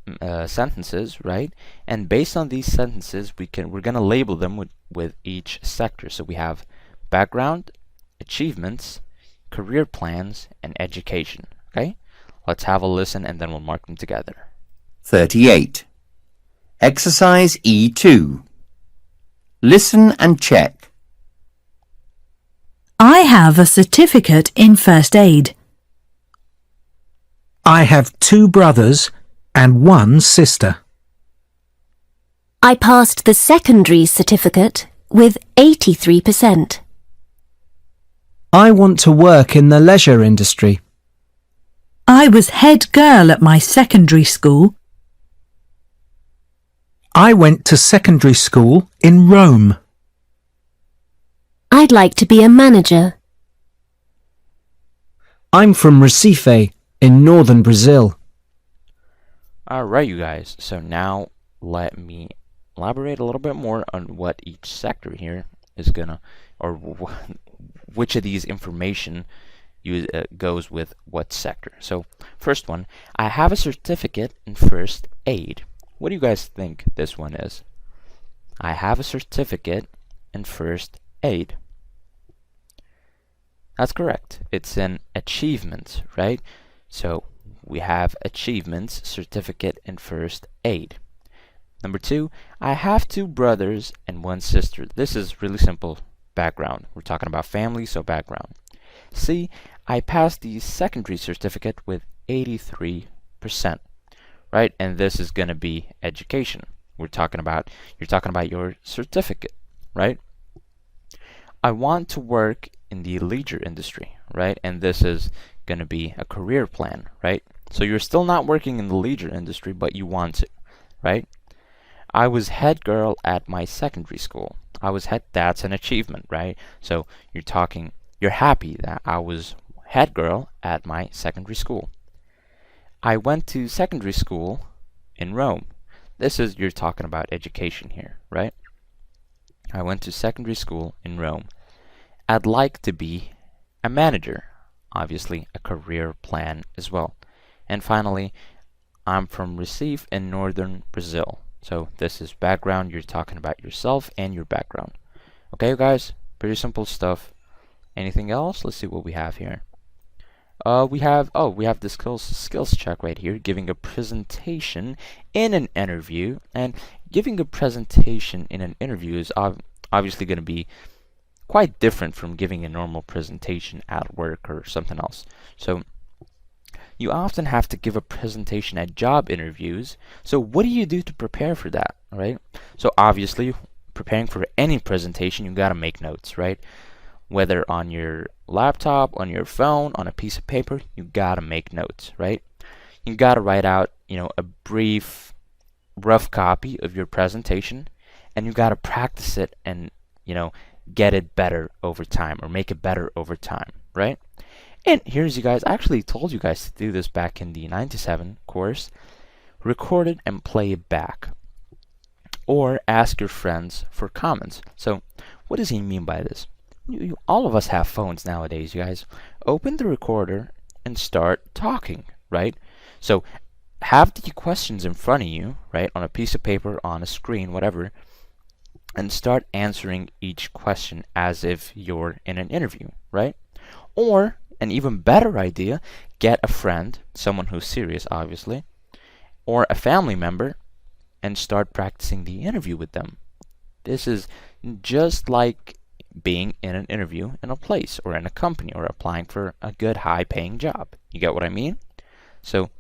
sentences, right? And based on these sentences, we're gonna label them with each sector. So we have background, achievements, career plans, and education. Okay? Let's have a listen and then we'll mark them together. 38. Exercise E2. Listen and check. I have a certificate in first aid. I have 2 brothers and 1 sister. I passed the secondary certificate with 83%. I want to work in the leisure industry. I was head girl at my secondary school. I went to secondary school in Rome. I'd like to be a manager. I'm from Recife in northern Brazil. Alright, you guys. So now let me elaborate a little bit more on what each sector here is gonna, or which of these information goes with what sector. So first one, I have a certificate in first aid. What do you guys think this one is? I have a certificate in first aid. That's correct. It's an achievement, right? So we have achievements, certificate in first aid. Number 2, I have 2 brothers and 1 sister. This is really simple background. We're talking about family, so background. C, I passed the secondary certificate with 83%, right? And this is going to be education. You're talking about your certificate, right? I want to work in the leisure industry, right? And this is going to be a career plan, right? So you're still not working in the leisure industry, but you want to, right? I was head girl at my secondary school. That's an achievement, right? So you're happy that I was head girl at my secondary school. I went to secondary school in Rome. You're talking about education here, right? I went to secondary school in Rome. I'd like to be a manager. Obviously, a career plan as well. And finally, I'm from Recife in northern Brazil. So this is background. You're talking about yourself and your background. Okay, guys? Pretty simple stuff. Anything else? Let's see what we have here. We have the skills check right here, giving a presentation in an interview. And giving a presentation in an interview is obviously going to be quite different from giving a normal presentation at work or something else. So you often have to give a presentation at job interviews. So what do you do to prepare for that, right? So obviously, preparing for any presentation, you got to make notes, right? Whether on your laptop, on your phone, on a piece of paper, you got to make notes, right? You got to write out, a brief, rough copy of your presentation, and you got to practice it and, get it better over time or make it better over time, right? And here's you guys, I actually told you guys to do this back in the 97 course. Record it and play it back. Or ask your friends for comments. So what does he mean by this? All of us have phones nowadays, you guys. Open the recorder and start talking, right? So have the questions in front of you, right, on a piece of paper, on a screen, whatever, and start answering each question as if you're in an interview, right? Or, an even better idea, get a friend, someone who's serious, obviously, or a family member, and start practicing the interview with them. This is just like being in an interview in a place or in a company or applying for a good high-paying job. You get what I mean? So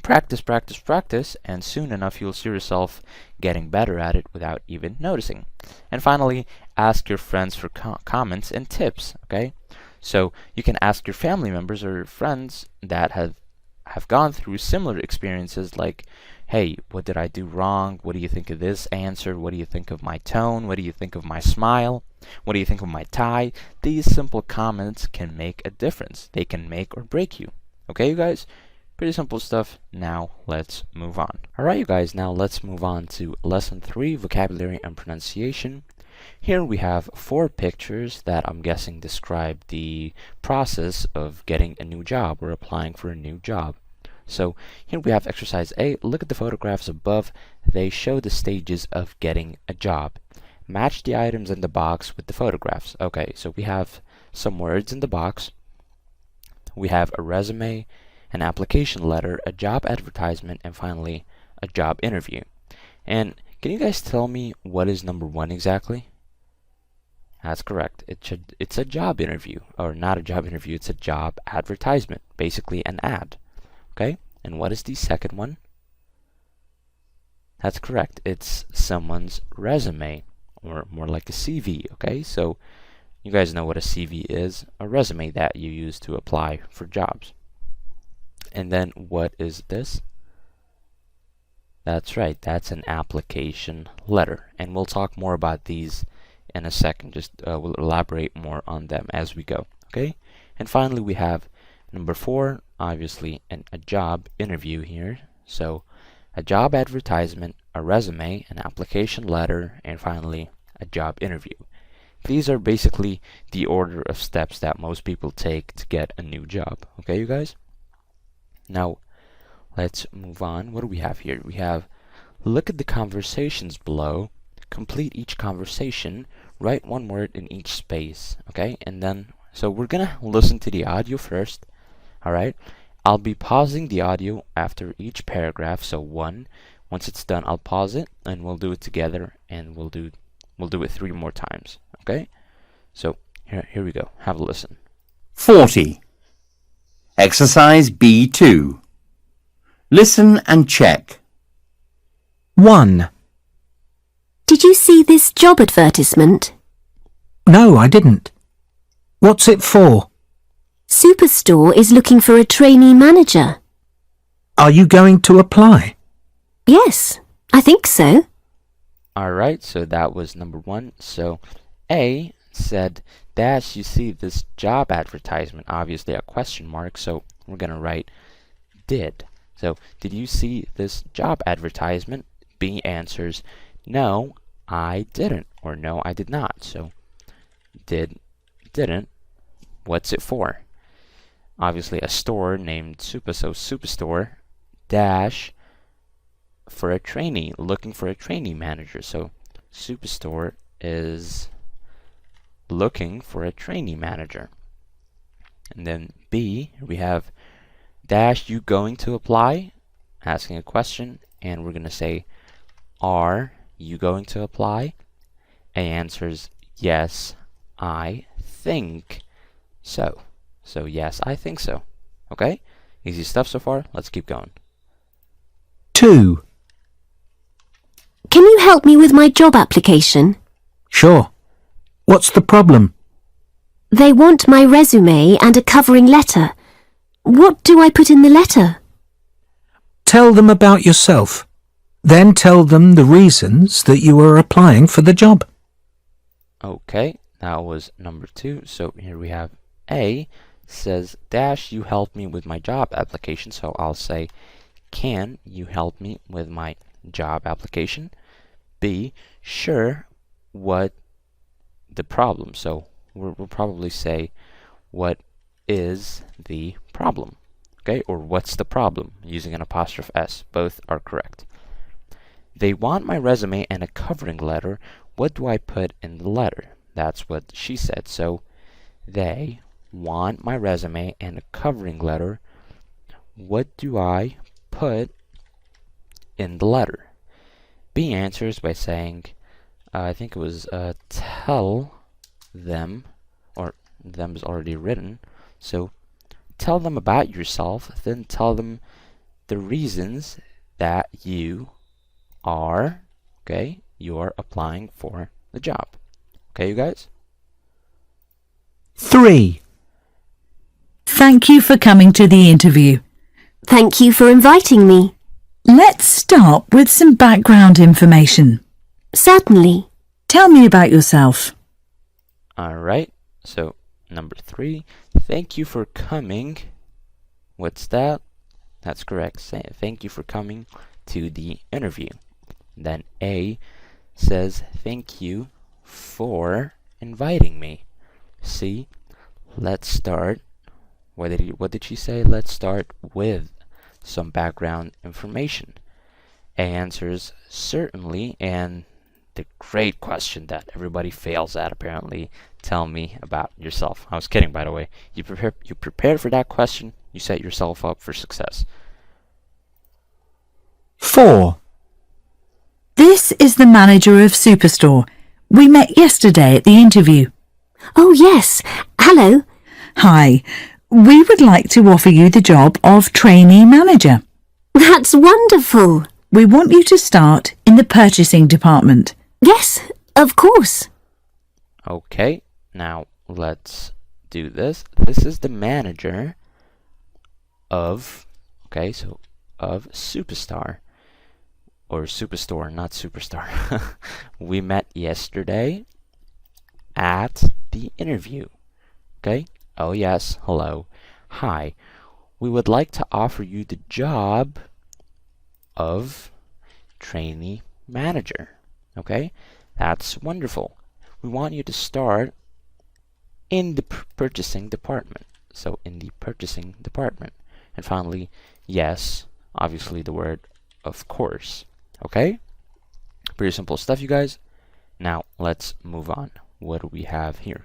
practice, practice, practice, and soon enough you'll see yourself getting better at it without even noticing. And finally, ask your friends for comments and tips, okay? So you can ask your family members or friends that have gone through similar experiences, like, hey, what did I do wrong? What do you think of this answer? What do you think of my tone? What do you think of my smile? What do you think of my tie? These simple comments can make a difference. They can make or break you. Okay, you guys? Pretty simple stuff. Now let's move on. Alright, you guys, now let's move on to Lesson 3, Vocabulary and Pronunciation. Here we have 4 pictures that I'm guessing describe the process of getting a new job or applying for a new job. So here we have exercise A. Look at the photographs above. They show the stages of getting a job. Match the items in the box with the photographs. Okay, so we have some words in the box. We have a resume, an application letter, a job advertisement, and finally a job interview. And can you guys tell me what is number 1 exactly? That's correct. It's a job interview, or not a job interview, it's a job advertisement, basically an ad. Okay? And what is the second one? That's correct. It's someone's resume, or more like a CV, okay? So you guys know what a CV is, a resume that you use to apply for jobs. And then what is this? That's right, that's an application letter. And we'll talk more about these in a second. We'll elaborate more on them as we go, okay? And finally we have number 4, obviously a job interview here. So a job advertisement, a resume, an application letter, and finally a job interview. These are basically the order of steps that most people take to get a new job. Okay, you guys? Now, let's move on. What do we have here? We have, look at the conversations below. Complete each conversation. Write 1 word in each space. Okay? And then, so we're gonna listen to the audio first. Alright? I'll be pausing the audio after each paragraph. So once it's done, I'll pause it and we'll do it together, and we'll do it 3 more times. Okay? So here we go. Have a listen. 40. Exercise B2. Listen and check. 1. Did you see this job advertisement? No, I didn't. What's it for? Superstore is looking for a trainee manager. Are you going to apply? Yes, I think so. Alright, so that was number 1. So A said, dash, you see this job advertisement, obviously a question mark, so we're going to write did. So, did you see this job advertisement? B answers, no, I didn't, or no, I did not. So, didn't, what's it for? Obviously a store named Superstore, dash, for a trainee, looking for a trainee manager. So, Superstore is looking for a trainee manager. And then B, we have dash, you going to apply? Asking a question, and we're going to say, are you going to apply? A answers, yes, I think so. So yes, I think so. Okay? Easy stuff so far. Let's keep going. 2. Can you help me with my job application? Sure. What's the problem? They want my resume and a covering letter. What do I put in the letter? Tell them about yourself. Then tell them the reasons that you are applying for the job. Okay, that was number 2. So here we have A says, dash, you help me with my job application. So I'll say, can you help me with my job application? B, sure, what the problem? So we'll probably say, what is the problem? Okay, or what's the problem? Using an apostrophe S. Both are correct. They want my resume and a covering letter. What do I put in the letter? That's what she said. So they want my resume and a covering letter. What do I put in the letter? B answers by saying, I think it was tell them, or them is already written. So tell them about yourself, then tell them the reasons that you are applying for the job. Okay, you guys? 3. Thank you for coming to the interview. Thank you for inviting me. Let's start with some background information. Certainly. Tell me about yourself. Alright, so number 3, thank you for coming. What's that? That's correct. Thank you for coming to the interview. Then A says, thank you for inviting me. C, let's start. What did she say? Let's start with some background information. A answers, certainly, and the great question that everybody fails at apparently, tell me about yourself. I was kidding, by the way. You prepared for that question, you set yourself up for success. 4. This is the manager of Superstore. We met yesterday at the interview. Oh, yes. Hello. Hi. We would like to offer you the job of trainee manager. That's wonderful. We want you to start in the purchasing department. Yes, of course. Okay, now let's do this. This is the manager of, of Superstar. Or Superstore, not Superstar. We met yesterday at the interview. Okay? Oh yes, hello. Hi. We would like to offer you the job of trainee manager. Okay? That's wonderful. We want you to start in the purchasing department. So in the purchasing department. And finally, yes, obviously the word of course. Okay? Pretty simple stuff, you guys. Now, let's move on. What do we have here?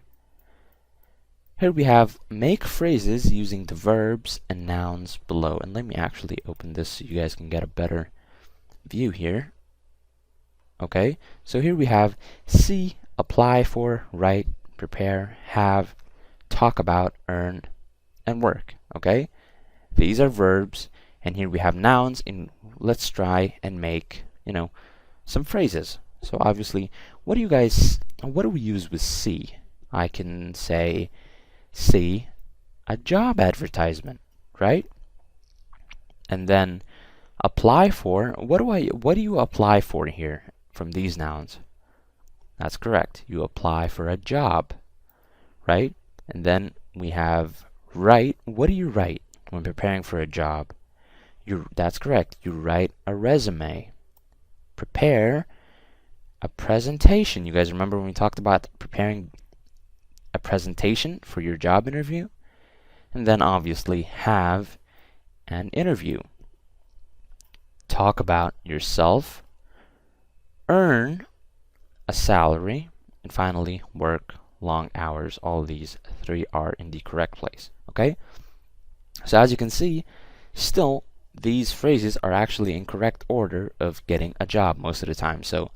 Here we have make phrases using the verbs and nouns below. And let me actually open this so you guys can get a better view here. Okay? So here we have see, apply for, write, prepare, have, talk about, earn, and work, okay? These are verbs, and here we have nouns, and let's try and make, some phrases. So obviously, what do we use with see? I can say, see a job advertisement, right? And then apply for, what do you apply for here from these nouns? That's correct. You apply for a job, right? And then we have write. What do you write when preparing for a job? That's correct. You write a resume. Prepare a presentation. You guys remember when we talked about preparing a presentation for your job interview? And then obviously have an interview. Talk about yourself. Earn a salary. And finally, work long hours. All these three are in the correct place. Okay? So as you can see, still these phrases are actually in correct order of getting a job most of the time. So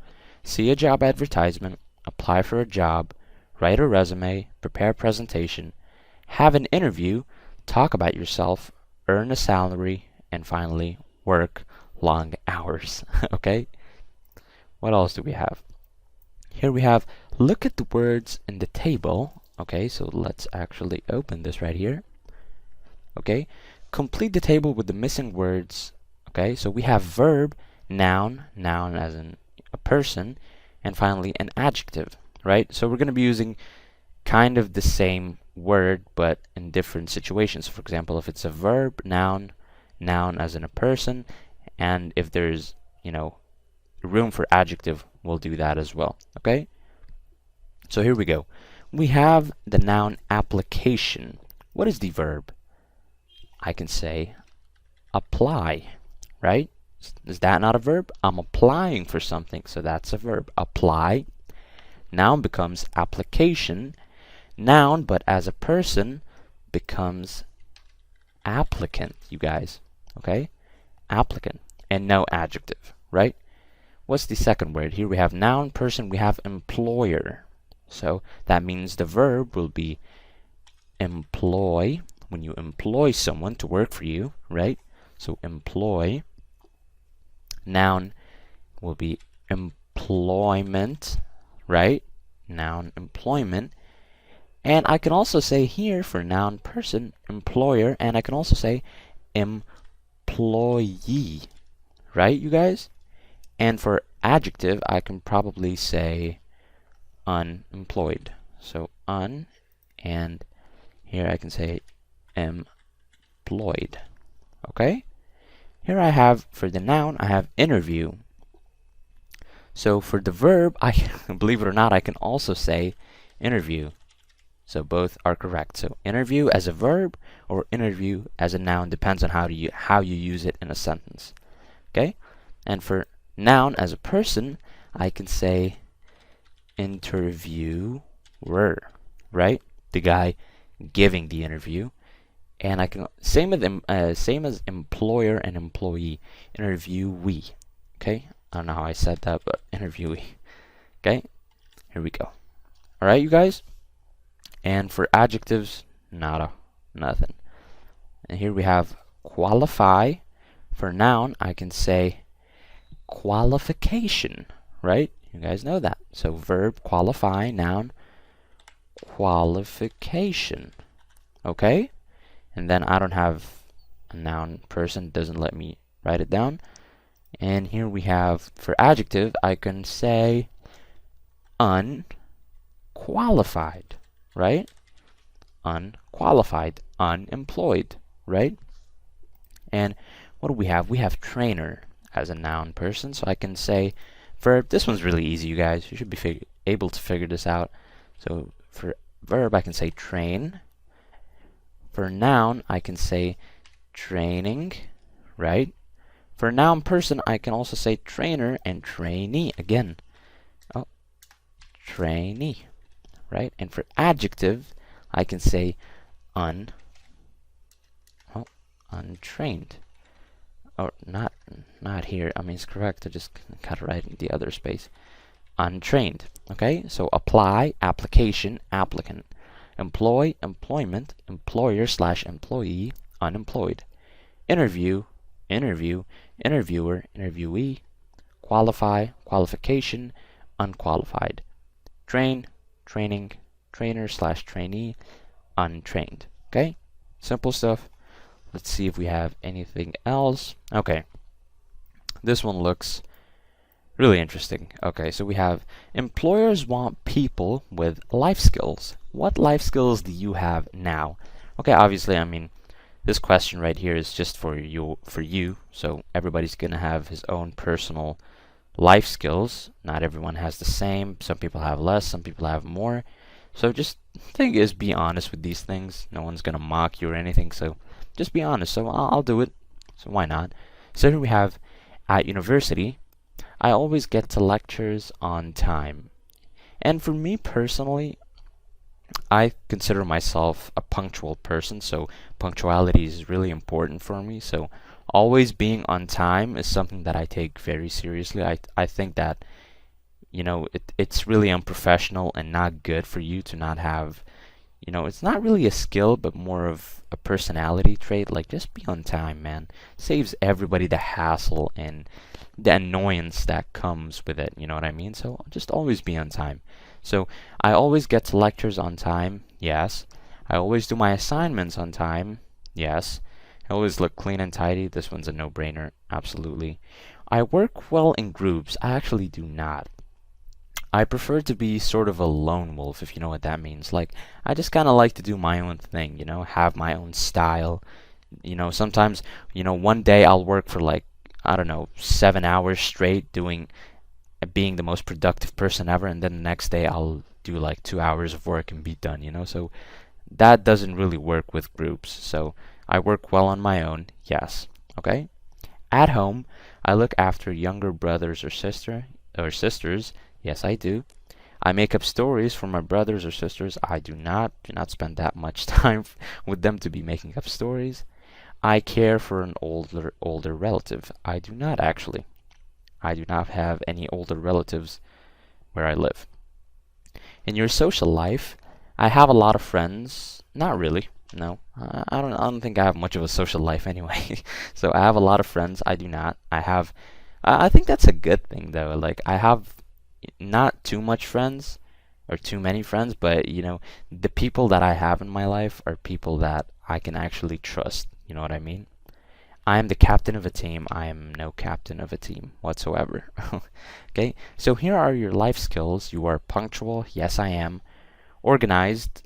see a job advertisement, apply for a job, write a resume, prepare a presentation, have an interview, talk about yourself, earn a salary, and finally work long hours. Okay? What else do we have? Here we have, look at the words in the table. Okay, so let's actually open this right here. Okay, complete the table with the missing words. Okay, so we have verb, noun as in a person, and finally an adjective, right? So we're going to be using kind of the same word but in different situations. For example, if it's a verb, noun as in a person, and if there's, room for adjective, we'll do that as well. Okay? So here we go. We have the noun application. What is the verb? I can say apply, right? Is that not a verb? I'm applying for something, so that's a verb. Apply. Noun becomes application. Noun, but as a person, becomes applicant, you guys. Okay? Applicant. And no adjective, right? What's the second word? Here we have noun, person, we have employer. So that means the verb will be employ, when you employ someone to work for you, right? So employ. Noun will be employment, right? Noun, employment. And I can also say here for noun, person, employer, and I can also say employee, right, you guys? And for adjective, I can probably say unemployed. So un, and here I can say employed. Okay? Here I have, for the noun, I have interview. So for the verb, believe it or not, I can also say interview. So both are correct. So interview as a verb or interview as a noun depends on how you use it in a sentence. Okay? And for noun as a person, I can say interviewer, right? The guy giving the interview. And I can same as employer and employee, interviewee. Okay? I don't know how I said that, but interviewee. Okay? Here we go. All right, you guys? And for adjectives, nothing. And here we have qualify. For noun, I can say qualification, right? You guys know that. So verb, qualify, noun, qualification. Okay? And then I don't have a noun, person, doesn't let me write it down. And here we have, for adjective, I can say unqualified, right? Unqualified, unemployed, right? And what do we have? We have trainer as a noun, person. So I can say verb. This one's really easy, you guys. You should be able to figure this out. So for verb, I can say train. For noun, I can say training, right? For noun, person, I can also say trainer and trainee again. Oh, trainee, right? And for adjective, I can say untrained. Or not here. I mean, it's correct. I just got it right in the other space. Untrained. Okay, so apply, application, applicant. employ, employment, employer slash employee, unemployed, interview, interview, interviewer, interviewee, qualify, qualification, unqualified, train, training, trainer slash trainee, untrained. Okay, simple stuff. Let's see if we have anything else. Okay, this one looks really interesting. Okay, so we have employers want people with life skills. What life skills do you have now? Okay, obviously, I mean, this question right here is just for you, so everybody's gonna have his own personal life skills. Not everyone has the same. Some people have less, some people have more. So just thing is, be honest with these things. No one's gonna mock you or anything, so just be honest. So I'll do it, so why not? So here we have, at university, I always get to lectures on time. And for me personally, I consider myself a punctual person, so punctuality is really important for me. So always being on time is something that I take very seriously. I think that, you know, it's really unprofessional and not good for you to not have, you know, it's not really a skill, but more of a personality trait. Like, just be on time, man. Saves everybody the hassle and the annoyance that comes with it, you know what I mean? So just always be on time. So I always get to lectures on time, yes. I always do my assignments on time, yes. I always look clean and tidy. This one's a no-brainer, absolutely. I work well in groups. I actually do not. I prefer to be sort of a lone wolf, if you know what that means. Like, I just kind of like to do my own thing, you know, have my own style. You know, sometimes, you know, one day I'll work for like, I don't know, 7 hours straight being the most productive person ever, and then the next day I'll do like 2 hours of work and be done, you know? So that doesn't really work with groups. So I work well on my own, yes. Okay? At home, I look after younger brothers or sisters. Yes, I do. I make up stories for my brothers or sisters. I do not spend that much time with them to be making up stories. I care for an older relative. I do not actually. I do not have any older relatives where I live. In your social life, I have a lot of friends. Not really. No. I don't think I have much of a social life anyway. So I have a lot of friends. I do not. I think that's a good thing though. Like, I have not too much friends or too many friends, but you know, the people that I have in my life are people that I can actually trust. You know what I mean? I am the captain of a team. I am no captain of a team whatsoever. Okay, so here are your life skills. You are punctual. Yes, I am. Organized.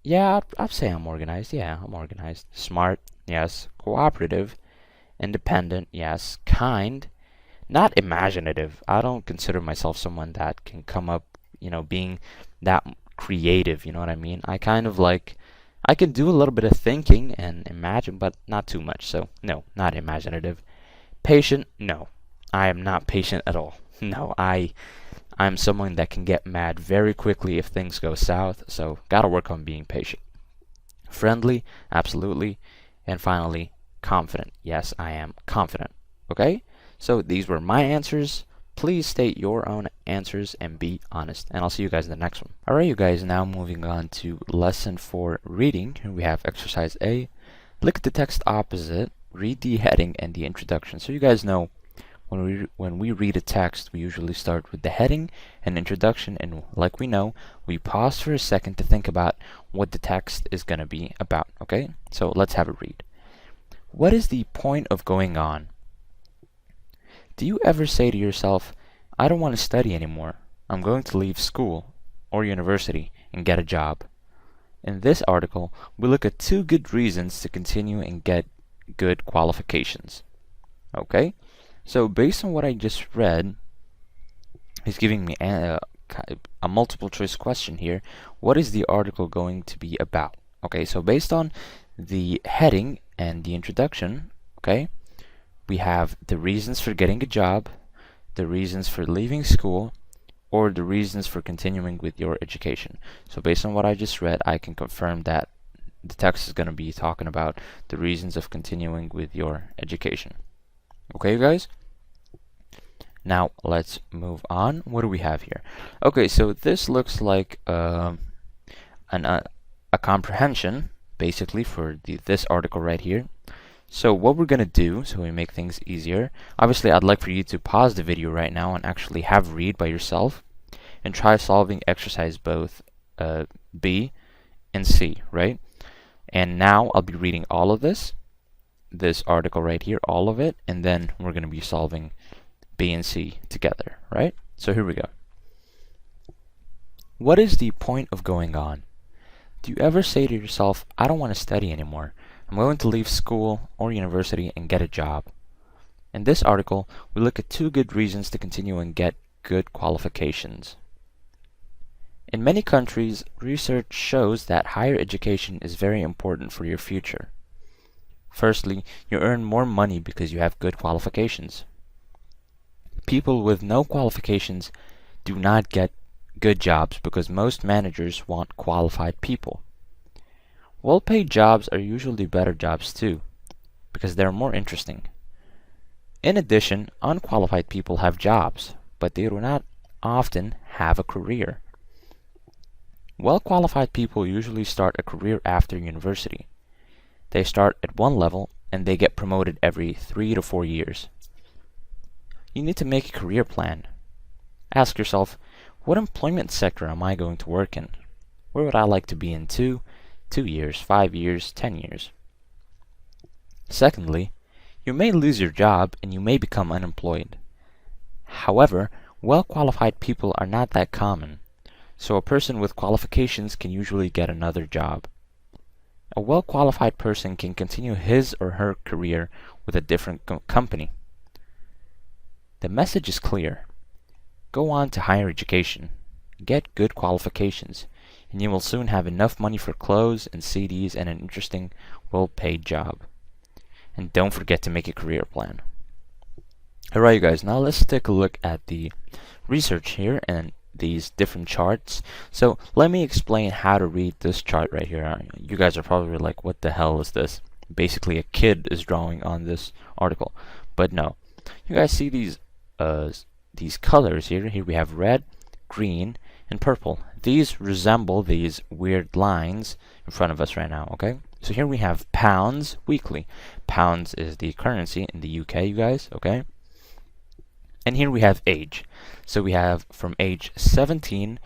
Yeah, I'd say I'm organized. Yeah, I'm organized. Smart. Yes. Cooperative. Independent. Yes. Kind. Not imaginative. I don't consider myself someone that can come up, you know, being that creative. You know what I mean? I kind of like, I can do a little bit of thinking and imagine, but not too much. So, no, not imaginative. Patient? No. I am not patient at all. No, I'm someone that can get mad very quickly if things go south, so gotta work on being patient. Friendly? Absolutely. And finally, confident. Yes, I am confident. Okay? So these were my answers. Please state your own answers and be honest. And I'll see you guys in the next one. Alright, you guys, now moving on to lesson 4 reading. Here we have exercise A. Look at the text opposite, read the heading and the introduction. So you guys know when we read a text, we usually start with the heading and introduction, and like we know, we pause for a second to think about what the text is going to be about. Okay? So let's have a read. What is the point of going on? Do you ever say to yourself, I don't want to study anymore. I'm going to leave school or university and get a job? In this article, we look at 2 good reasons to continue and get good qualifications. Okay? So based on what I just read, he's giving me a multiple choice question here. What is the article going to be about? Okay, so based on the heading and the introduction, okay, we have the reasons for getting a job, the reasons for leaving school, or the reasons for continuing with your education. So based on what I just read, I can confirm that the text is going to be talking about the reasons of continuing with your education. Okay, you guys? Now, let's move on. What do we have here? Okay, so this looks like a a comprehension, basically, for this article right here. So what we're going to do, so we make things easier, obviously I'd like for you to pause the video right now and actually have read by yourself and try solving exercise both B and C, right? And now I'll be reading all of this article right here, all of it, and then we're going to be solving B and C together, right? So here we go. What is the point of going on? Do you ever say to yourself, I don't want to study anymore. I'm going to leave school or university and get a job. In this article, we look at 2 good reasons to continue and get good qualifications. In many countries, research shows that higher education is very important for your future. Firstly, you earn more money because you have good qualifications. People with no qualifications do not get good jobs because most managers want qualified people. Well-paid jobs are usually better jobs too, because they're more interesting. In addition, unqualified people have jobs, but they do not often have a career. Well-qualified people usually start a career after university. They start at one level and they get promoted every 3 to 4 years. You need to make a career plan. Ask yourself, what employment sector am I going to work in? Where would I like to be in 2 years, 5 years, 10 years? Secondly, you may lose your job and you may become unemployed. However, well-qualified people are not that common, so a person with qualifications can usually get another job. A well-qualified person can continue his or her career with a different company. The message is clear. Go on to higher education, get good qualifications, and you will soon have enough money for clothes and CDs and an interesting, well-paid job. And don't forget to make a career plan. Alright, you guys, now let's take a look at the research here and these different charts. So let me explain how to read this chart right here. You guys are probably like, what the hell is this? Basically, a kid is drawing on this article. But no. You guys see these colors here. Here we have red, green, and purple. These resemble these weird lines in front of us right now, okay? So here we have pounds weekly. Pounds is the currency in the UK, you guys, okay? And here we have age. So we have from age 17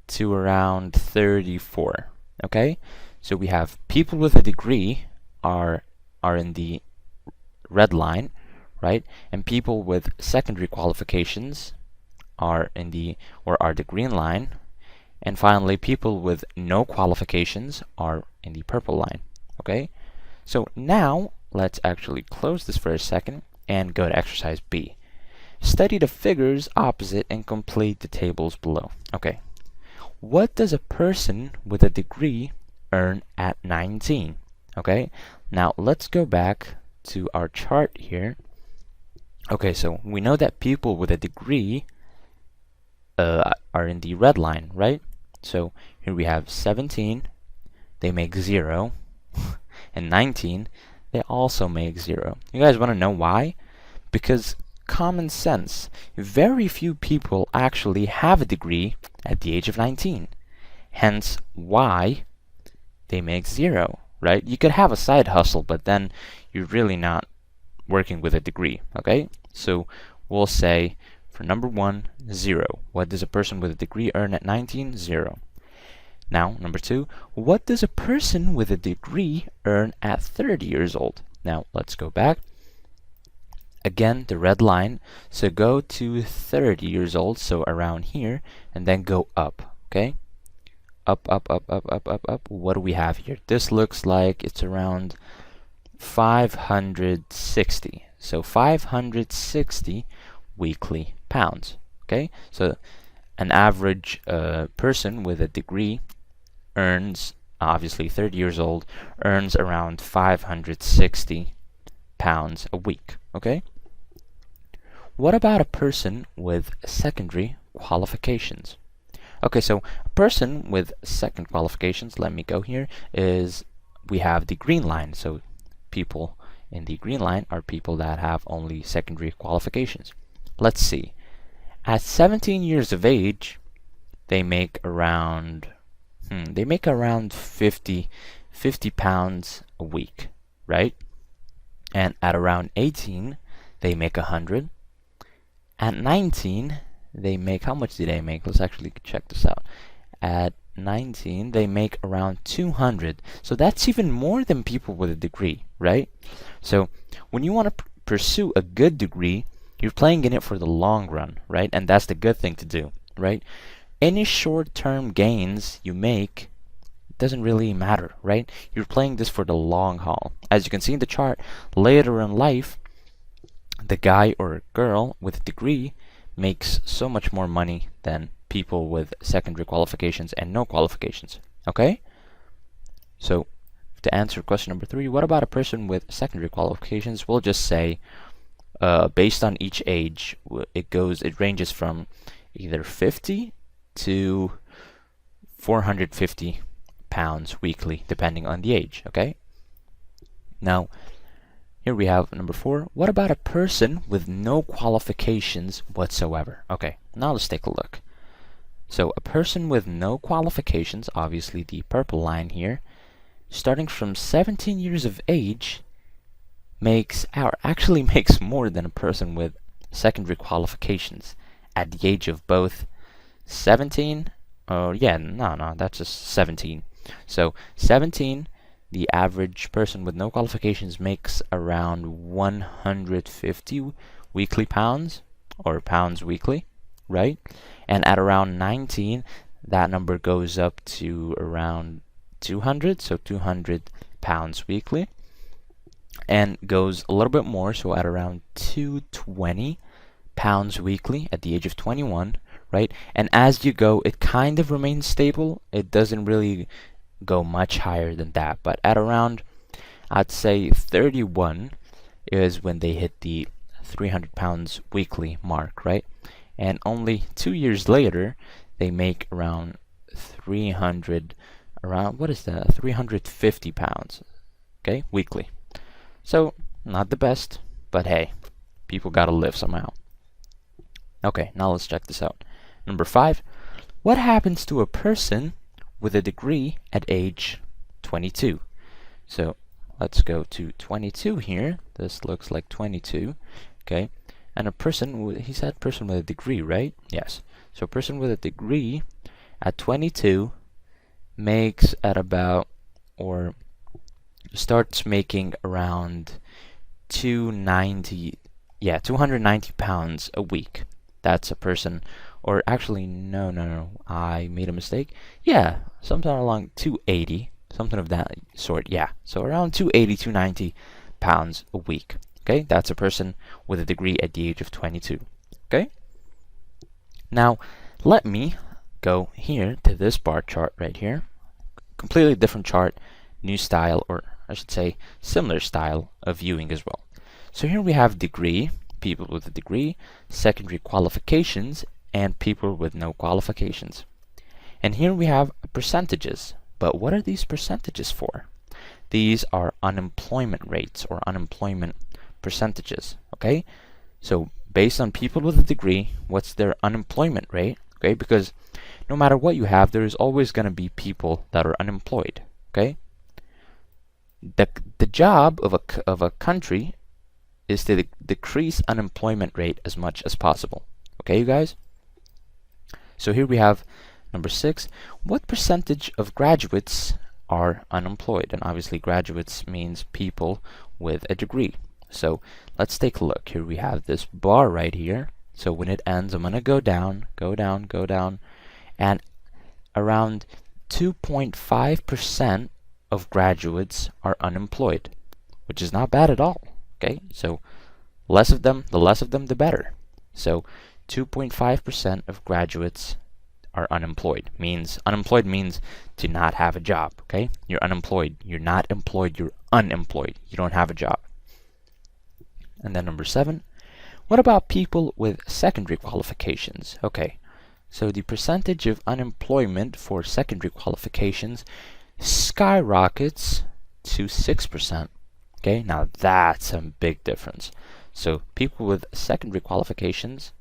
to around 34, okay? So we have people with a degree are in the red line, right? And people with secondary qualifications are in the green line. And finally, people with no qualifications are in the purple line, okay? So now let's actually close this for a second and go to exercise B. Study the figures opposite and complete the tables below. Okay. What does a person with a degree earn at 19? Okay. Now let's go back to our chart here. Okay, so we know that people with a degree are in the red line, right? So here we have 17, they make 0, and 19, they also make 0. You guys want to know why? Because common sense. Very few people actually have a degree at the age of 19. Hence why they make 0, right? You could have a side hustle, but then you're really not working with a degree, okay? So we'll say for number 1, 0. What does a person with a degree earn at 19? 0. Now, number 2, what does a person with a degree earn at 30 years old? Now, let's go back. Again, the red line. So go to 30 years old, so around here, and then go up, okay? Up, up, up, up, up, up, up. What do we have here? This looks like it's around 560. So 560 weekly pounds, okay? So an average person with a degree earns, obviously 30 years old, earns around 560 pounds a week, okay? What about a person with secondary qualifications? Okay, so a person with second qualifications, let me go here, is we have the green line. So people in the green line are people that have only secondary qualifications. Let's see. At 17 years of age, they make around They make around 50 pounds a week, right? And at around 18, they make 100. At 19, they make, how much do they make? Let's actually check this out. At 19, they make around 200. So that's even more than people with a degree, right? So when you want to pursue a good degree, you're playing in it for the long run, right? And that's the good thing to do, right? Any short-term gains you make doesn't really matter, right? You're playing this for the long haul. As you can see in the chart, later in life, the guy or girl with a degree makes so much more money than people with secondary qualifications and no qualifications. Okay? So, to answer question number 3, what about a person with secondary qualifications? We'll just say, based on each age, it ranges from either 50 to 450 pounds weekly, depending on the age. Okay? Now, here we have number 4. What about a person with no qualifications whatsoever? Okay, now let's take a look. So a person with no qualifications, obviously the purple line here, starting from 17 years of age, actually makes more than a person with secondary qualifications at the age of both 17. Oh yeah, no, that's just 17. So 17. The average person with no qualifications makes around 150 weekly pounds, or pounds weekly, right? And at around 19, that number goes up to around 200, so 200 pounds weekly, and goes a little bit more, so at around 220 pounds weekly at the age of 21, right? And as you go, it kind of remains stable. It doesn't really go much higher than that, but at around, I'd say 31 is when they hit the 300 pounds weekly mark, right? And only 2 years later, they make around 350 pounds, okay, weekly. So, not the best, but hey, people gotta live somehow. Okay, now let's check this out. Number 5, what happens to a person with a degree at age 22? So let's go to 22 here. This looks like 22. Okay, and a person, he said person with a degree, right? Yes. So a person with a degree at 22 makes at about, or starts making around 290 pounds a week. That's a person, or actually, no, I made a mistake. Yeah, something along 280, something of that sort, yeah. So around 280, 290 pounds a week. Okay, that's a person with a degree at the age of 22. Okay? Now, let me go here to this bar chart right here. Completely different chart, new style, or I should say similar style of viewing as well. So here we have degree, people with a degree, secondary qualifications, and people with no qualifications. And here we have percentages. But what are these percentages for? These are unemployment rates or unemployment percentages. Okay? So based on people with a degree, what's their unemployment rate? Okay? Because no matter what you have, there is always going to be people that are unemployed. Okay? The job of a country is to decrease unemployment rate as much as possible. Okay, you guys? So here we have number 6. What percentage of graduates are unemployed? And obviously graduates means people with a degree. So let's take a look. Here we have this bar right here. So when it ends, I'm going to go down, go down, go down. And around 2.5% of graduates are unemployed, which is not bad at all. Okay, so the less of them, the better. So 2.5% of graduates are unemployed. Unemployed means to not have a job. Okay, you're unemployed. You're not employed. You're unemployed. You don't have a job. And then number 7, what about people with secondary qualifications? Okay, so the percentage of unemployment for secondary qualifications skyrockets to 6%. Okay, now that's a big difference. So people with secondary qualifications,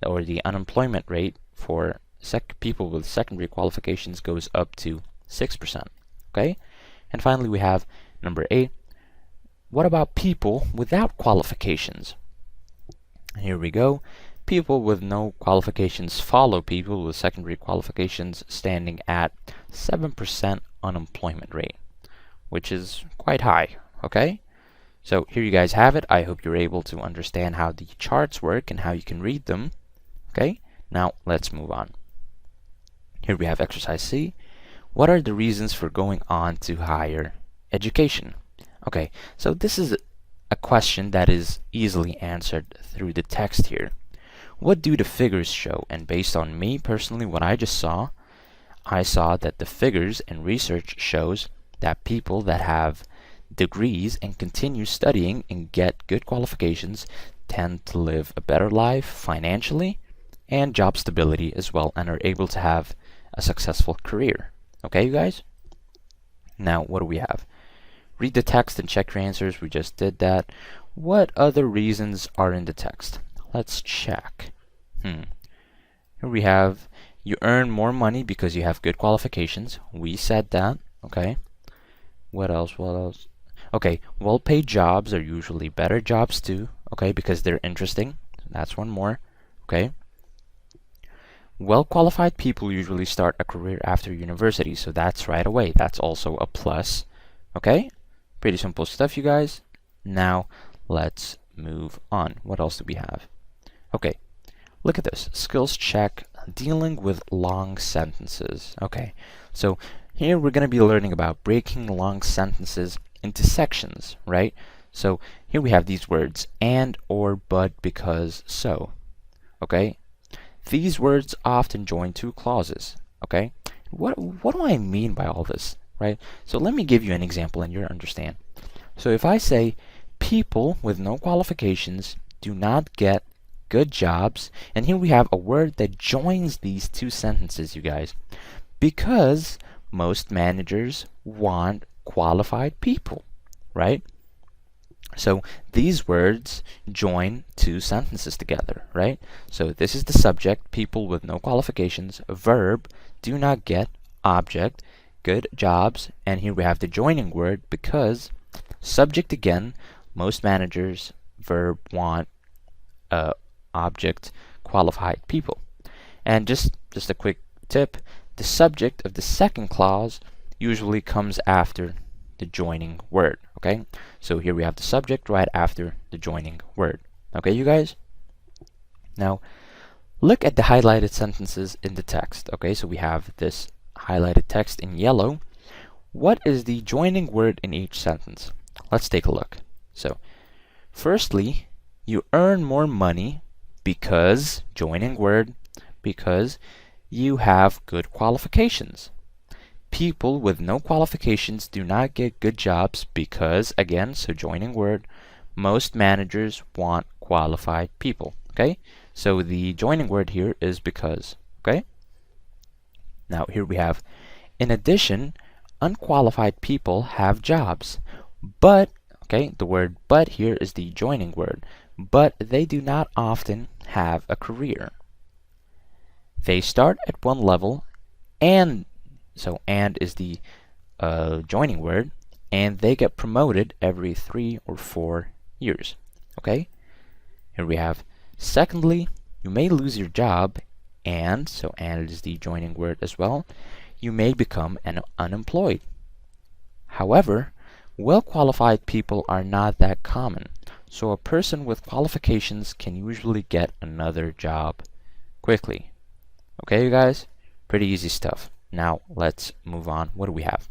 or the unemployment rate for people with secondary qualifications goes up to 6%. Okay? And finally, we have number 8. What about people without qualifications? Here we go. People with no qualifications follow people with secondary qualifications, standing at 7% unemployment rate, which is quite high. Okay? So here you guys have it. I hope you're able to understand how the charts work and how you can read them. Okay? Now let's move on. Here we have exercise C. What are the reasons for going on to higher education? Okay, so this is a question that is easily answered through the text here. What do the figures show? And based on me personally, what I just saw, I saw that the figures and research shows that people that have degrees and continue studying and get good qualifications tend to live a better life financially and job stability as well, and are able to have a successful career. Okay, you guys? Now, what do we have? Read the text and check your answers. We just did that. What other reasons are in the text? Let's check. Here we have, you earn more money because you have good qualifications. We said that. Okay. What else? What else? Okay, well-paid jobs are usually better jobs too. Okay, because they're interesting. That's one more. Okay. Well-qualified people usually start a career after university, so that's right away. That's also a plus. Okay? Pretty simple stuff, you guys. Now, let's move on. What else do we have? Okay, look at this. Skills check, dealing with long sentences. Okay, so here we're going to be learning about breaking long sentences into sections, right? So here we have these words, and, or, but, because, so. Okay? These words often join two clauses. Okay? What do I mean by all this? Right? So let me give you an example and you'll understand. So if I say people with no qualifications do not get good jobs, and here we have a word that joins these two sentences, you guys, because most managers want qualified people, right? So these words join two sentences together, right? So this is the subject, people with no qualifications, verb, do not get, object, good jobs, and here we have the joining word, because, subject again, most managers, verb, want, object, qualified people. And just a quick tip, the subject of the second clause usually comes after the joining word. Okay, so here we have the subject right after the joining word. Okay, you guys? Now, look at the highlighted sentences in the text. Okay, so we have this highlighted text in yellow. What is the joining word in each sentence? Let's take a look. So, firstly, you earn more money because, joining word, because you have good qualifications. People with no qualifications do not get good jobs because, again, so joining word, most managers want qualified people. Okay, so the joining word here is because. Okay, now here we have, in addition, unqualified people have jobs, but, okay, the word but here is the joining word, but they do not often have a career. They start at one level, and so and is the joining word, and they get promoted every 3 or 4 years. Okay, here we have, secondly, you may lose your job, and, so and is the joining word as well, you may become unemployed. However, well-qualified people are not that common, so a person with qualifications can usually get another job quickly. Okay, you guys? Pretty easy stuff. Now, let's move on. What do we have?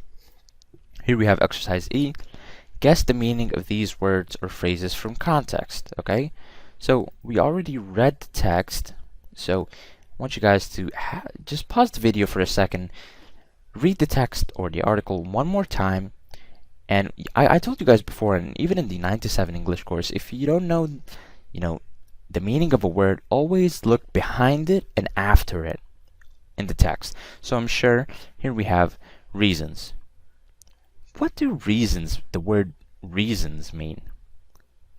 Here we have exercise E. Guess the meaning of these words or phrases from context. Okay? So, we already read the text, so I want you guys to just pause the video for a second, read the text or the article one more time, and I told you guys before, and even in the 9 to 7 English course, if you don't know, the meaning of a word, always look behind it and after it in the text. So I'm sure here we have reasons. What do reasons, the word reasons, mean?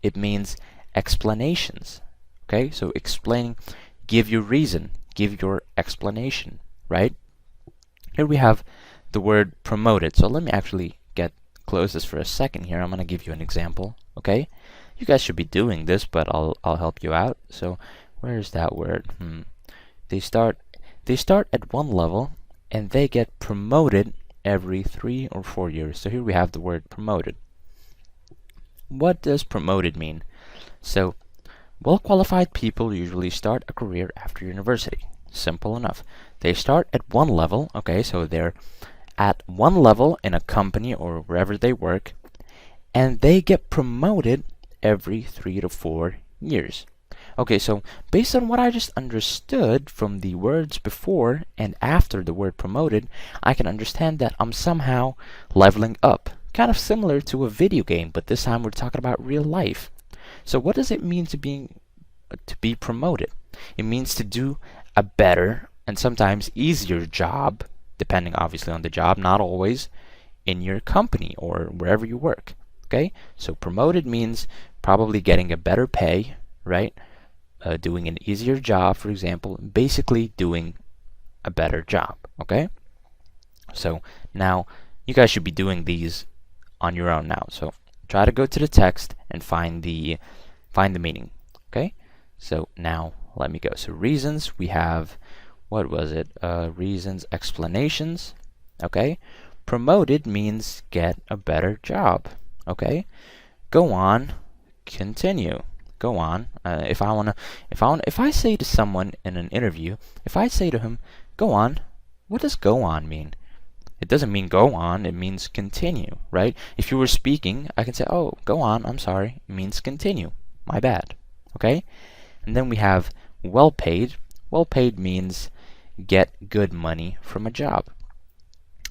It means explanations. Okay, so explaining, give your reason, give your explanation, right? Here we have the word promoted. So let me actually close this for a second here. I'm going to give you an example, okay? You guys should be doing this, but I'll help you out. So where's that word? They start at one level and they get promoted every 3 or 4 years. So here we have the word promoted. What does promoted mean? So well-qualified people usually start a career after university. Simple enough. They start at one level, okay, so they're at one level in a company or wherever they work, and they get promoted every 3 to 4 years. Okay, so based on what I just understood from the words before and after the word promoted, I can understand that I'm somehow leveling up. Kind of similar to a video game, but this time we're talking about real life. So what does it mean to be promoted? It means to do a better and sometimes easier job, depending obviously on the job, not always, in your company or wherever you work. Okay, so promoted means probably getting a better pay, right? Doing an easier job, for example, basically doing a better job. Okay, so now you guys should be doing these on your own now. So try to go to the text and find the meaning. Okay, so now let me go. So reasons, we have, what was it? Reasons, explanations. Okay, promoted means get a better job. Okay, go on, continue. Go on. If I say to someone in an interview, if I say to him, go on, what does go on mean? It doesn't mean go on, it means continue, right? If you were speaking, I can say, oh, go on, I'm sorry. It means continue. My bad. Okay? And then we have well paid. Well paid means get good money from a job.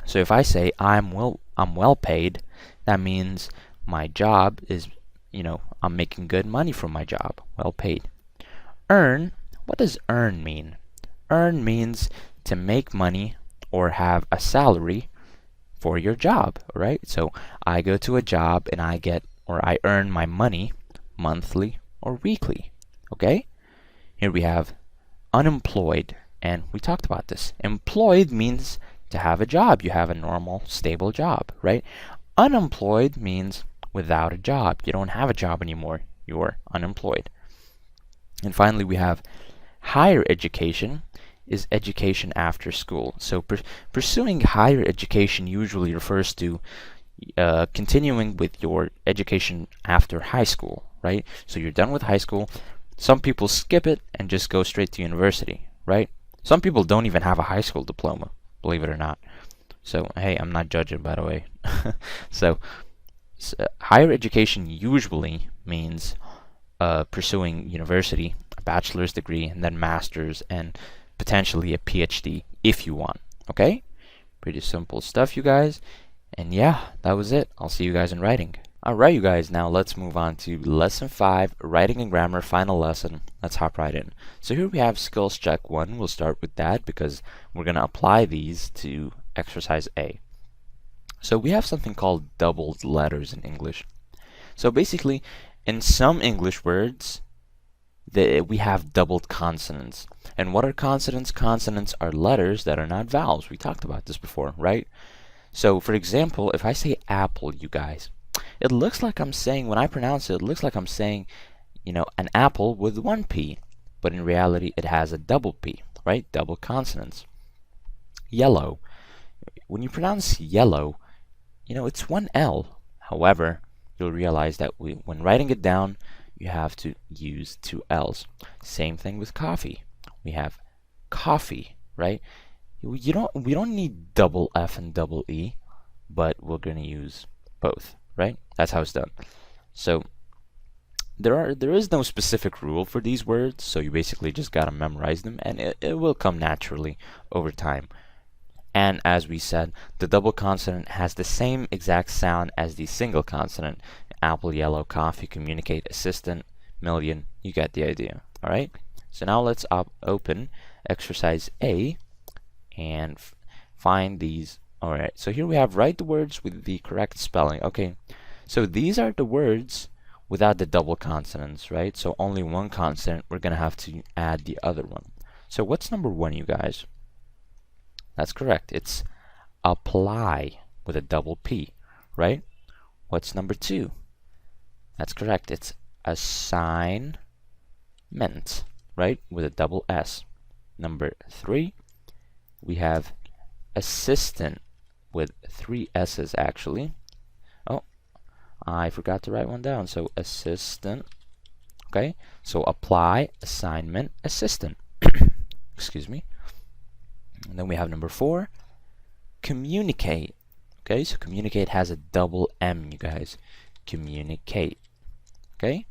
So if I say I'm well paid, that means my job is, I'm making good money from my job. Well paid. Earn, what does earn mean? Earn means to make money or have a salary for your job, right? So I go to a job and I earn my money monthly or weekly. Okay? Here we have unemployed, and we talked about this. Employed means to have a job. You have a normal, stable job, right? Unemployed means without a job. You don't have a job anymore. You're unemployed. And finally, we have higher education is education after school. So pursuing higher education usually refers to continuing with your education after high school, right? So you're done with high school. Some people skip it and just go straight to university, right? Some people don't even have a high school diploma, believe it or not. So, hey, I'm not judging, by the way. So higher education usually means pursuing university, a bachelor's degree, and then master's, and potentially a PhD if you want. Okay? Pretty simple stuff, you guys. And yeah, that was it. I'll see you guys in writing. Alright, you guys, now let's move on to Lesson 5, Writing and Grammar, final lesson. Let's hop right in. So here we have Skills Check 1. We'll start with that because we're going to apply these to Exercise A. So we have something called doubled letters in English. So basically, in some English words, we have doubled consonants. And what are consonants? Consonants are letters that are not vowels. We talked about this before, right? So, for example, if I say apple, you guys, it looks like I'm saying, when I pronounce it, it looks like I'm saying, an apple with one P. But in reality, it has a double P, right? Double consonants. Yellow. When you pronounce yellow, it's one L. However, you'll realize that when writing it down, you have to use two L's. Same thing with coffee. We have coffee, right? We don't need double F and double E, but we're going to use both, right? That's how it's done. So there is no specific rule for these words, so you basically just got to memorize them, and it will come naturally over time. And as we said, the double consonant has the same exact sound as the single consonant. Apple, yellow, coffee, communicate, assistant, million. You get the idea. All right? So now let's open Exercise A and find these. All right. So here we have write the words with the correct spelling. Okay. So these are the words without the double consonants, right? So only one consonant. We're going to have to add the other one. So what's number 1, you guys? That's correct. It's apply with a double P, right? What's number 2? That's correct. It's assignment, right? With a double S. Number 3, we have assistant with 3 S's actually. Oh, I forgot to write one down. So assistant. Okay, so apply, assignment, assistant. Excuse me. And then we have number 4, communicate. Okay, so communicate has a double M, you guys. Communicate. Okay,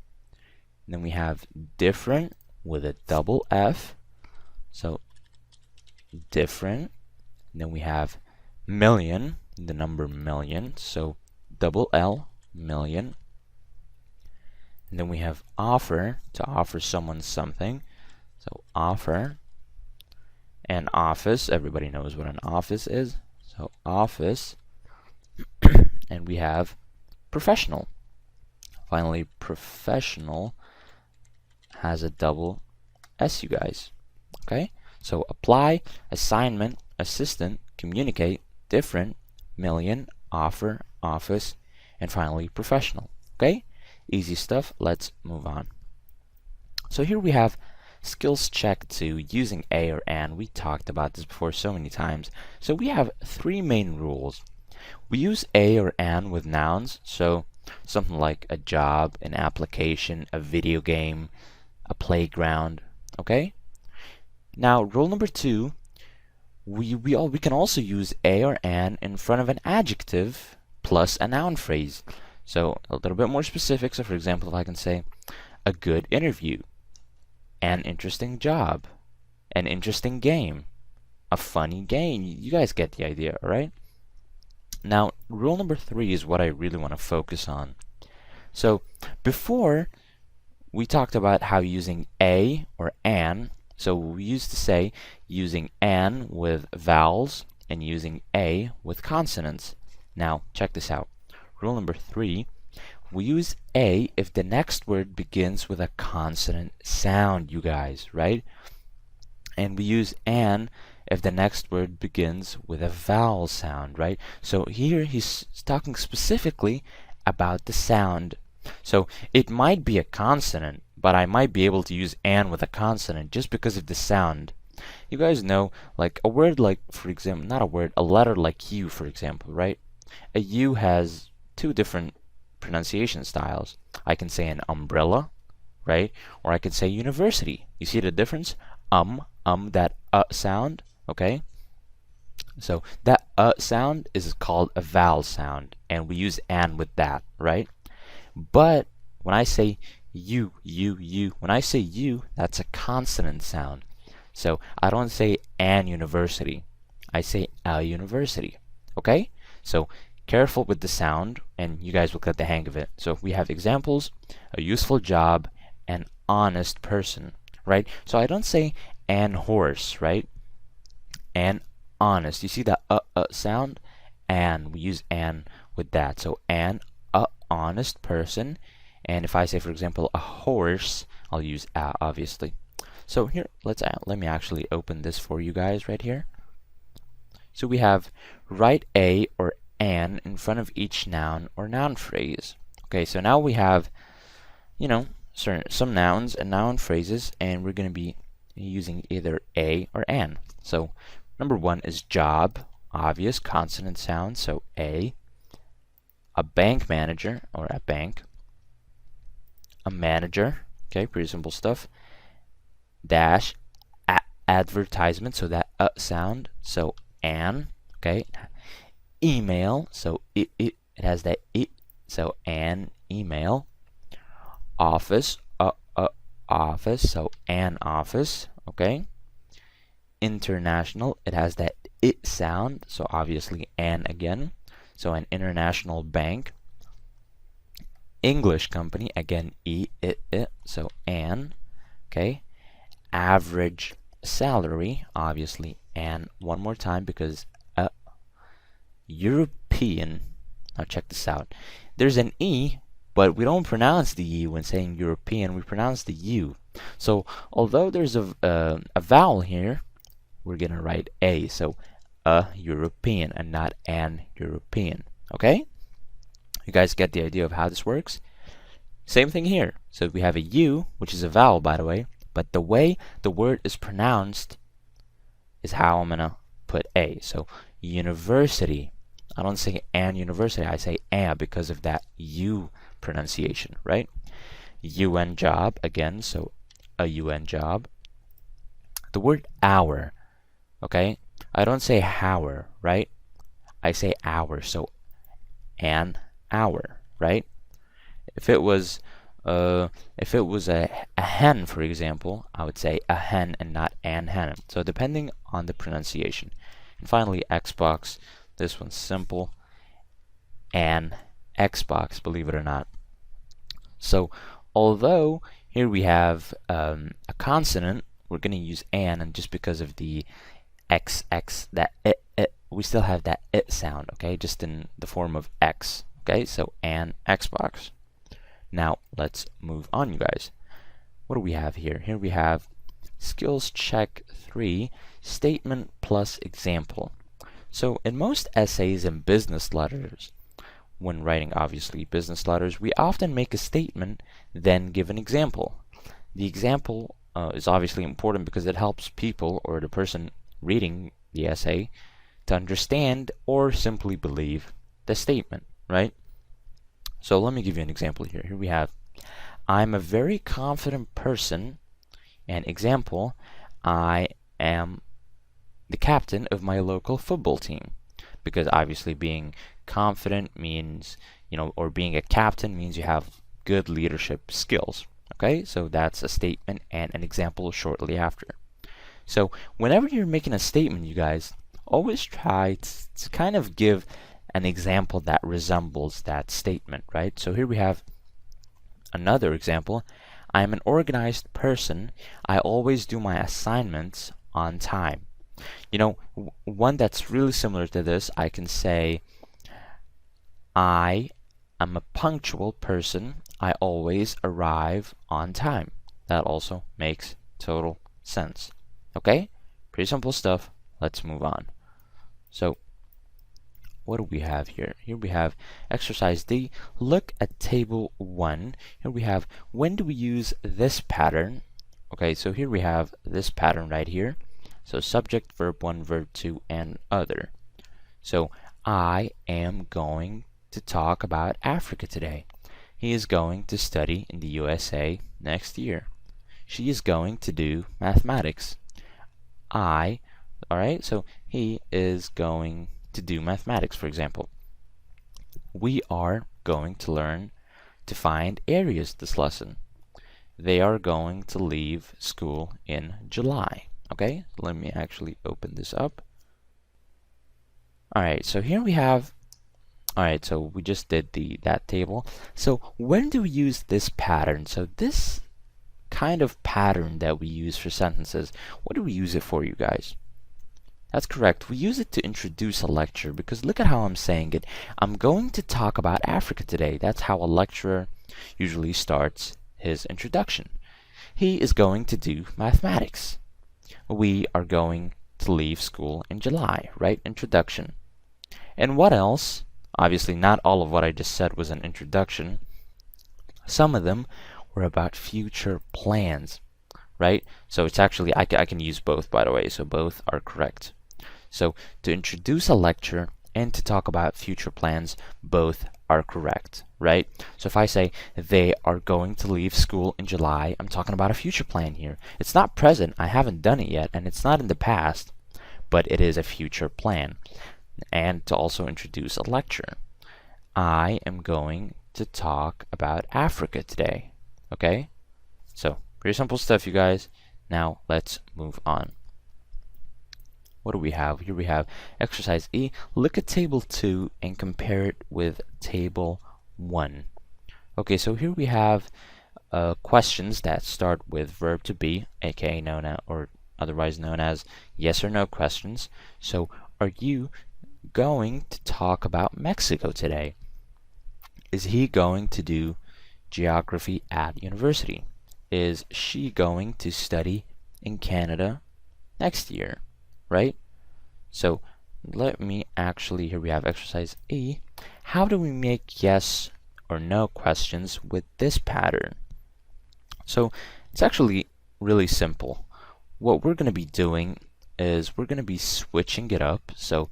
and then we have different with a double F. So different. And then we have million, the number million. So double L, million. And then we have offer, to offer someone something. So offer. And office, everybody knows what an office is. So office. And we have professional. Finally, professional has a double S, you guys. Okay? So apply, assignment, assistant, communicate, different, million, offer, office, and finally professional. Okay? Easy stuff. Let's move on. So here we have skills check 2 using a or an. We talked about this before so many times. So we have 3 main rules. We use a or an with nouns, so something like a job, an application, a video game, a playground. Okay? Now, rule number 2, we can also use a or an in front of an adjective plus a noun phrase. So a little bit more specific. So for example, if I can say a good interview, an interesting job, an interesting game, a funny game. You guys get the idea, right? Now, rule number 3 is what I really want to focus on. So before, we talked about how using a or an. So we used to say using an with vowels and using a with consonants. Now, check this out. Rule number 3, we use a if the next word begins with a consonant sound, you guys, right? And we use an if the next word begins with a vowel sound, right? So here he's talking specifically about the sound. So it might be a consonant, but I might be able to use an with a consonant just because of the sound. You guys know, like a word like, for example, not a word, a letter like U, for example, right? A U has 2 different pronunciation styles. I can say an umbrella, right? Or I could say university. You see the difference? That sound, okay? So that sound is called a vowel sound, and we use an with that, right? But when I say you, when I say you, that's a consonant sound. So I don't say an university. I say a university, okay? So careful with the sound, and you guys will get the hang of it. So we have examples: a useful job, an honest person, right? So I don't say an horse, right? An honest. You see that sound? And we use an with that. So an honest person. And if I say, for example, a horse, I'll use a, obviously. So here, let me actually open this for you guys right here. So we have write a or an in front of each noun or noun phrase. Okay, so now we have, you know, some nouns and noun phrases, and we're going to be using either a or an. So number 1 is job, obvious consonant sound, so a bank manager or a bank, a manager, okay, pretty simple stuff, dash, advertisement, so that sound, so an, okay, email, so it has that it, so an email, office, office, so an office, okay, international, it has that it sound, so obviously an again, so an international bank, English company, again it, so an, okay, average salary, obviously an, one more time because European. Now check this out. There's an E, but we don't pronounce the E when saying European. We pronounce the U. So although there's a vowel here, we're gonna write a. So a European and not an European. Okay? You guys get the idea of how this works? Same thing here. So we have a U, which is a vowel, by the way, but the way the word is pronounced is how I'm gonna put a. So university. I don't say an university, I say a because of that U pronunciation, right? UN job, again, so a UN job. The word hour, okay? I don't say hour, right? I say hour, so an hour, right? If it was a hen, for example, I would say a hen and not an hen. So depending on the pronunciation. And finally, Xbox. This one's simple. An Xbox, believe it or not. So although here we have a consonant, we're going to use an, and just because of the XX, that it, we still have that it sound, okay, just in the form of X. Okay, so an Xbox. Now let's move on, you guys. What do we have here? Here we have skills check 3, statement plus example. So in most essays and business letters, when writing obviously business letters, we often make a statement, then give an example. The example is obviously important because it helps people or the person reading the essay to understand or simply believe the statement, right? So let me give you an example here. Here we have, I'm a very confident person, and example, I am the captain of my local football team. Because obviously being confident means, or being a captain means you have good leadership skills. Okay, so that's a statement and an example shortly after. So whenever you're making a statement, you guys, always try to kind of give an example that resembles that statement, right? So here we have another example. I am an organized person. I always do my assignments on time. One that's really similar to this, I can say, I am a punctual person. I always arrive on time. That also makes total sense. Okay? Pretty simple stuff. Let's move on. So, what do we have here? Here we have exercise D. Look at table 1. Here we have, when do we use this pattern? Okay, so here we have this pattern right here. So subject, verb 1, verb 2, and other. So I am going to talk about Africa today. He is going to study in the USA next year. She is going to do mathematics. Alright, so he is going to do mathematics, for example. We are going to learn to find areas this lesson. They are going to leave school in July. Okay, let me actually open this up. Alright, so here we have, so we just did that table. So when do we use this pattern? So this kind of pattern that we use for sentences, what do we use it for, you guys? That's correct. We use it to introduce a lecture, because look at how I'm saying it. I'm going to talk about Africa today. That's how a lecturer usually starts his introduction. He is going to do mathematics. We are going to leave school in July, right? Introduction. And what else? Obviously, not all of what I just said was an introduction. Some of them were about future plans, right? So it's actually, I can use both, by the way, so both are correct. So to introduce a lecture and to talk about future plans, both are correct, right? So if I say they are going to leave school in July, I'm talking about a future plan here. It's not present, I haven't done it yet, and it's not in the past, but it is a future plan. And to also introduce a lecture. I am going to talk about Africa today. Okay? So, pretty simple stuff, you guys. Now, let's move on. What do we have? Here we have exercise E. Look at table 2 and compare it with table 1. Okay, so here we have questions that start with verb to be, aka known as, or otherwise known as yes or no questions. So, are you going to talk about Mexico today? Is he going to do geography at university? is she going to study in Canada next year, right? So let me actually, here we have exercise E. How do we make yes or no questions with this pattern? So it's actually really simple. What we're going to be doing is we're going to be switching it up. So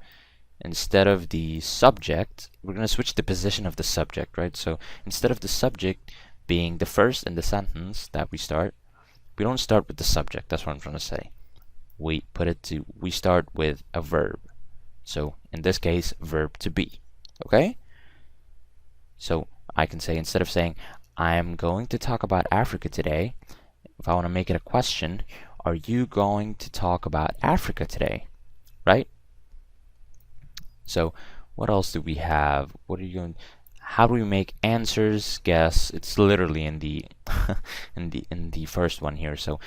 instead of the subject, we're going to switch the position of the subject, right? So instead of the subject being the first in the sentence that we start, we don't start with the subject. That's what I'm trying to say. We start with a verb. So in this case, verb to be. Okay? So I can say, instead of saying, I am going to talk about Africa today, if I want to make it a question, are you going to talk about Africa today? Right? So what else do we have? How do we make answers guess? It's literally in the in the first one here. So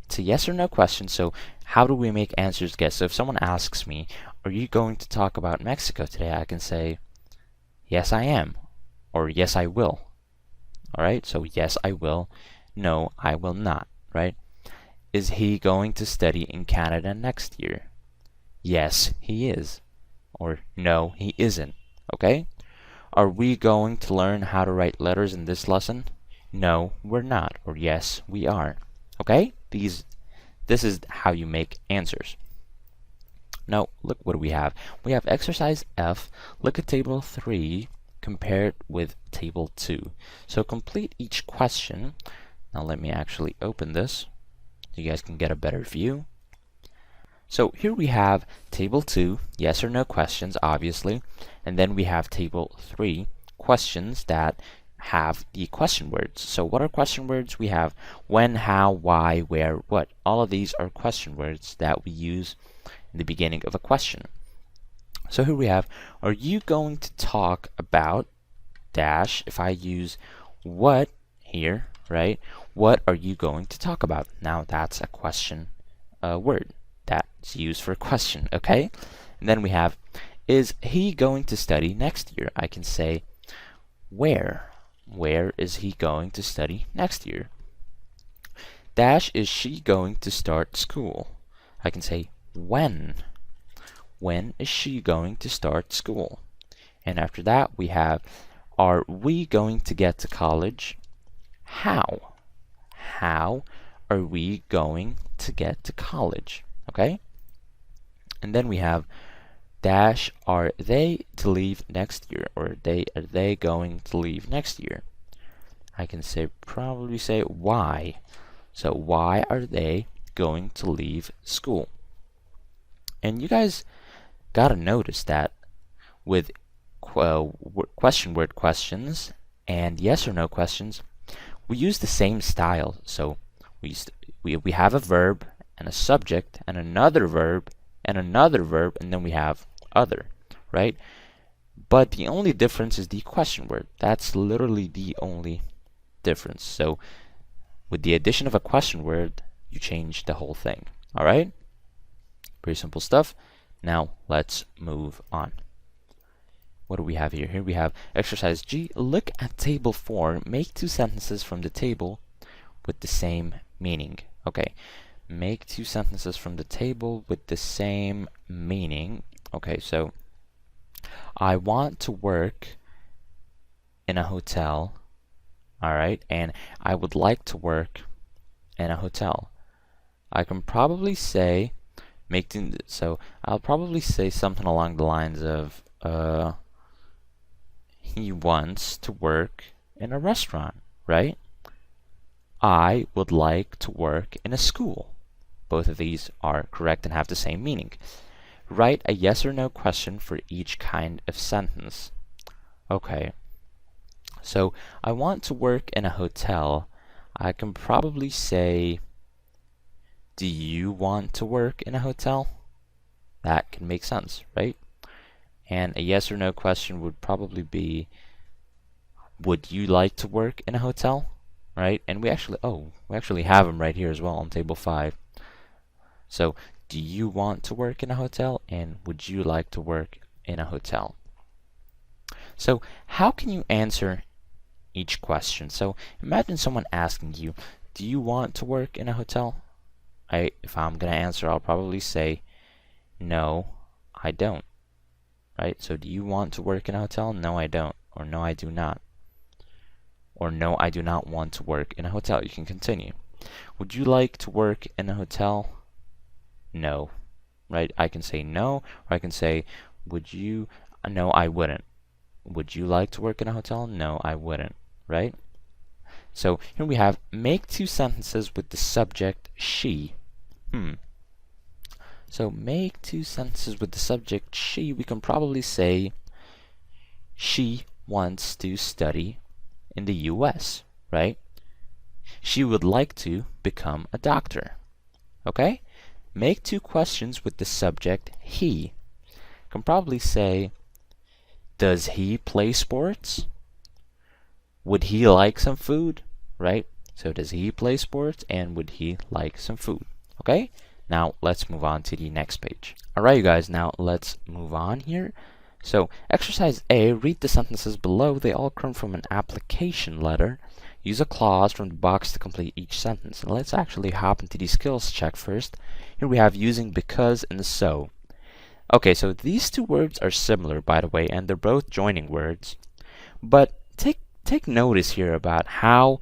it's a yes or no question. So how do we make answers guess? So if someone asks me, are you going to talk about Mexico today? I can say, yes, I am, or yes, I will. All right, so yes, I will. No, I will not, right? Is he going to study in Canada next year? Yes, he is. Or no, he isn't. Okay? Are we going to learn how to write letters in this lesson? No, we're not. Or yes, we are. Okay? This is how you make answers. Now, look what we have. We have exercise F. Look at table 3 compared with table 2. So complete each question. Now let me actually open this so you guys can get a better view. So here we have table 2, yes or no questions, obviously, and then we have table 3, questions that have the question words. So what are question words? We have when, how, why, where, what. All of these are question words that we use in the beginning of a question. So here we have, are you going to talk about dash? If I use what here, right? What are you going to talk about? Now that's a question word that's used for a question, okay? And then we have, is he going to study next year? I can say, where? Where is he going to study next year? Dash, is she going to start school? I can say, when? When is she going to start school? And after that, we have, are we going to get to college? How? How are we going to get to college? Okay? And then we have dash, are they to leave next year? Or are they going to leave next year? I can probably say why. So why are they going to leave school? And you guys gotta notice that with question word questions and yes or no questions, we use the same style. So we have a verb and a subject and another verb and another verb, and then we have other, right? But the only difference is the question word. That's literally the only difference. So with the addition of a question word, you change the whole thing. All right? Pretty simple stuff. Now let's move on. What do we have here? Here we have exercise G. Look at table 4. Make 2 sentences from the table with the same meaning. Okay. Make 2 sentences from the table with the same meaning. Okay, so I want to work in a hotel. All right, and I would like to work in a hotel. I can probably say I'll probably say something along the lines of he wants to work in a restaurant, right? I would like to work in a school. Both of these are correct and have the same meaning. Write a yes or no question for each kind of sentence. Okay. So, I want to work in a hotel. I can probably say, do you want to work in a hotel? That can make sense, right? And a yes or no question would probably be, would you like to work in a hotel? Right? And we actually have them right here as well on table 5. So, do you want to work in a hotel? And would you like to work in a hotel? So, how can you answer each question? So, imagine someone asking you, do you want to work in a hotel? If I'm gonna answer, I'll probably say, no, I don't. Right? So do you want to work in a hotel? No, I don't. Or no, I do not. Or no, I do not want to work in a hotel. You can continue. Would you like to work in a hotel? No. Right? I can say no, or I can say, would you? No, I wouldn't. Would you like to work in a hotel? No, I wouldn't. Right? So here we have, make two sentences with the subject she. So make two sentences with the subject she. We can probably say, she wants to study in the US, right? She would like to become a doctor. Okay? Make two questions with the subject he. Can probably say, does he play sports? Would he like some food? Right? So does he play sports, and would he like some food? Okay? Now let's move on to the next page. Alright, you guys, now let's move on here. So, exercise A, read the sentences below. They all come from an application letter. Use a clause from the box to complete each sentence. And let's actually hop into the skills check first. Here we have using because and so. Okay, so these two words are similar, by the way, and they're both joining words. But take notice here about how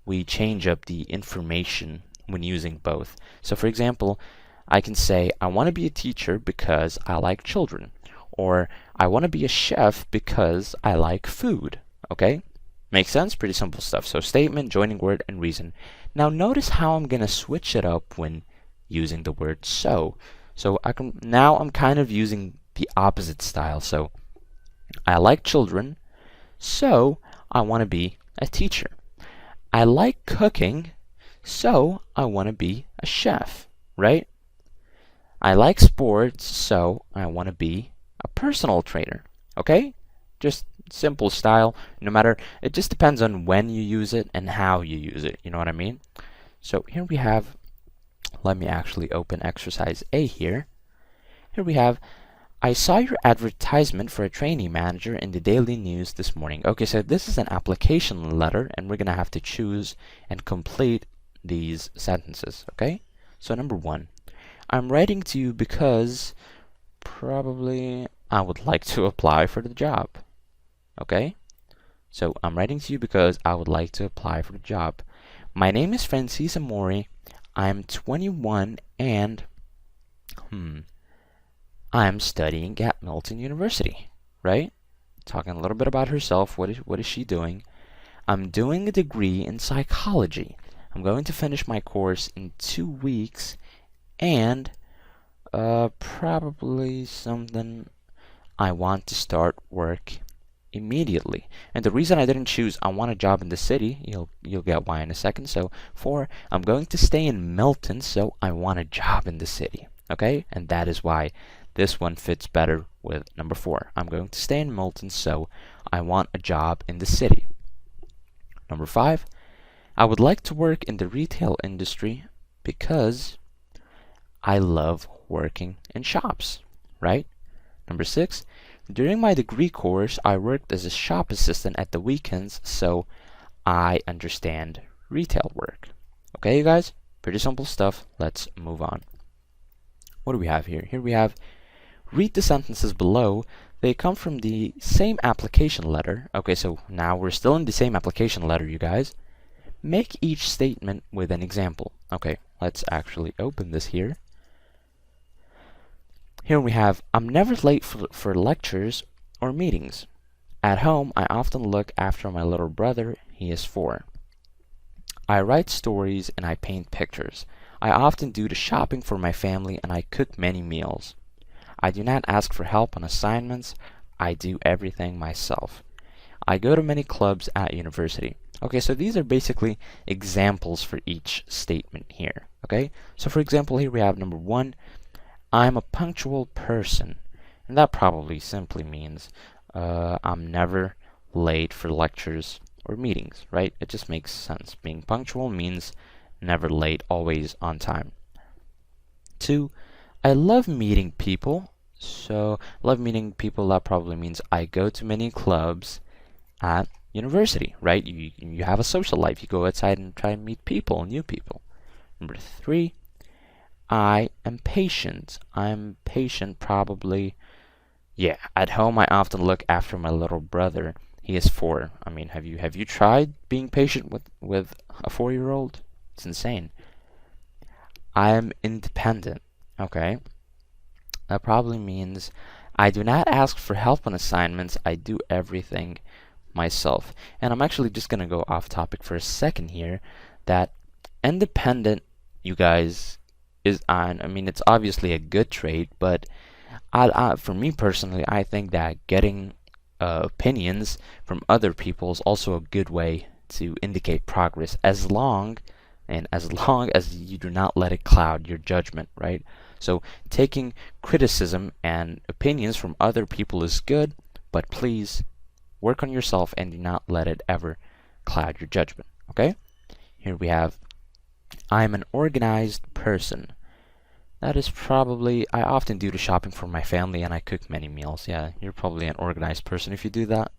we change up the information when using both. So, for example, I can say, I want to be a teacher because I like children. Or, I want to be a chef because I like food. Okay? Makes sense? Pretty simple stuff. So statement, joining word, and reason. Now notice how I'm going to switch it up when using the word so. So I'm kind of using the opposite style. So I like children, so I want to be a teacher. I like cooking, so I want to be a chef, right? I like sports, so I want to be a personal trainer. Okay? Just simple style. No matter, it just depends on when you use it and how you use it. You know what I mean? So here we have, let me actually open exercise A here. Here we have, I saw your advertisement for a trainee manager in the Daily News this morning. Okay, so this is an application letter, and we're going to have to choose and complete these sentences. Okay? So number 1, I'm writing to you because probably I would like to apply for the job. Okay? So I'm writing to you because I would like to apply for the job. My name is Francisa Mori. I'm 21 and I'm studying at Milton University. Right? Talking a little bit about herself. What is she doing? I'm doing a degree in psychology. I'm going to finish my course in 2 weeks, and probably something I want to start work immediately. And the reason I didn't choose I want a job in the city, you'll get why in a second. So 4, I'm going to stay in Milton, so I want a job in the city. Okay? And that is why this one fits better with number 4. I'm going to stay in Milton, so I want a job in the city. Number 5, I would like to work in the retail industry because I love working in shops, right? Number 6, during my degree course, I worked as a shop assistant at the weekends, so I understand retail work. Okay, you guys? Pretty simple stuff. Let's move on. What do we have here? Here we have, read the sentences below. They come from the same application letter. Okay, so now we're still in the same application letter, you guys. Make each statement with an example. Okay, let's actually open this here. Here we have, I'm never late for lectures or meetings. At home, I often look after my little brother. He is 4. I write stories and I paint pictures. I often do the shopping for my family and I cook many meals. I do not ask for help on assignments. I do everything myself. I go to many clubs at university. Okay, so these are basically examples for each statement here. Okay, so for example, here we have number 1, I'm a punctual person. And that probably simply means I'm never late for lectures or meetings, right? It just makes sense. Being punctual means never late, always on time. 2, I love meeting people. So, love meeting people, that probably means I go to many clubs at university, right? You have a social life. You go outside and try and meet people, new people. Number 3, I am patient. I'm patient probably. Yeah, at home I often look after my little brother. He is 4. I mean, have you tried being patient with a 4-year-old? It's insane. I am independent. Okay. That probably means I do not ask for help on assignments. I do everything myself. And I'm actually just going to go off topic for a second here. That independent, you guys, I mean, it's obviously a good trait, but for me personally, I think that getting opinions from other people is also a good way to indicate progress, as long as you do not let it cloud your judgment, right? So taking criticism and opinions from other people is good, but please work on yourself and do not let it ever cloud your judgment, okay? Here we have, I'm an organized person. That is probably, I often do the shopping for my family and I cook many meals. Yeah, you're probably an organized person if you do that.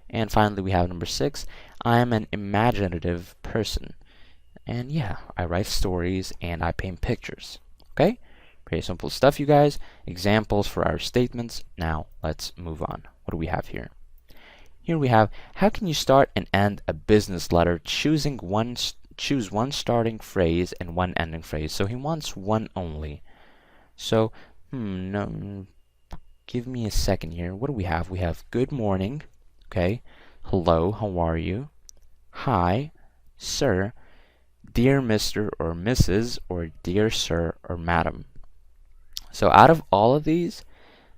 And finally, we have number 6, I am an imaginative person. And yeah, I write stories and I paint pictures. Okay? Pretty simple stuff, you guys. Examples for our statements. Now, let's move on. What do we have here? Here we have, how can you start and end a business letter? Choose one starting phrase and one ending phrase. So he wants one only. So, no, give me a second here. What do we have? We have good morning. Okay. Hello, how are you? Hi, sir. Dear Mr. or Mrs. or dear sir or madam. So out of all of these,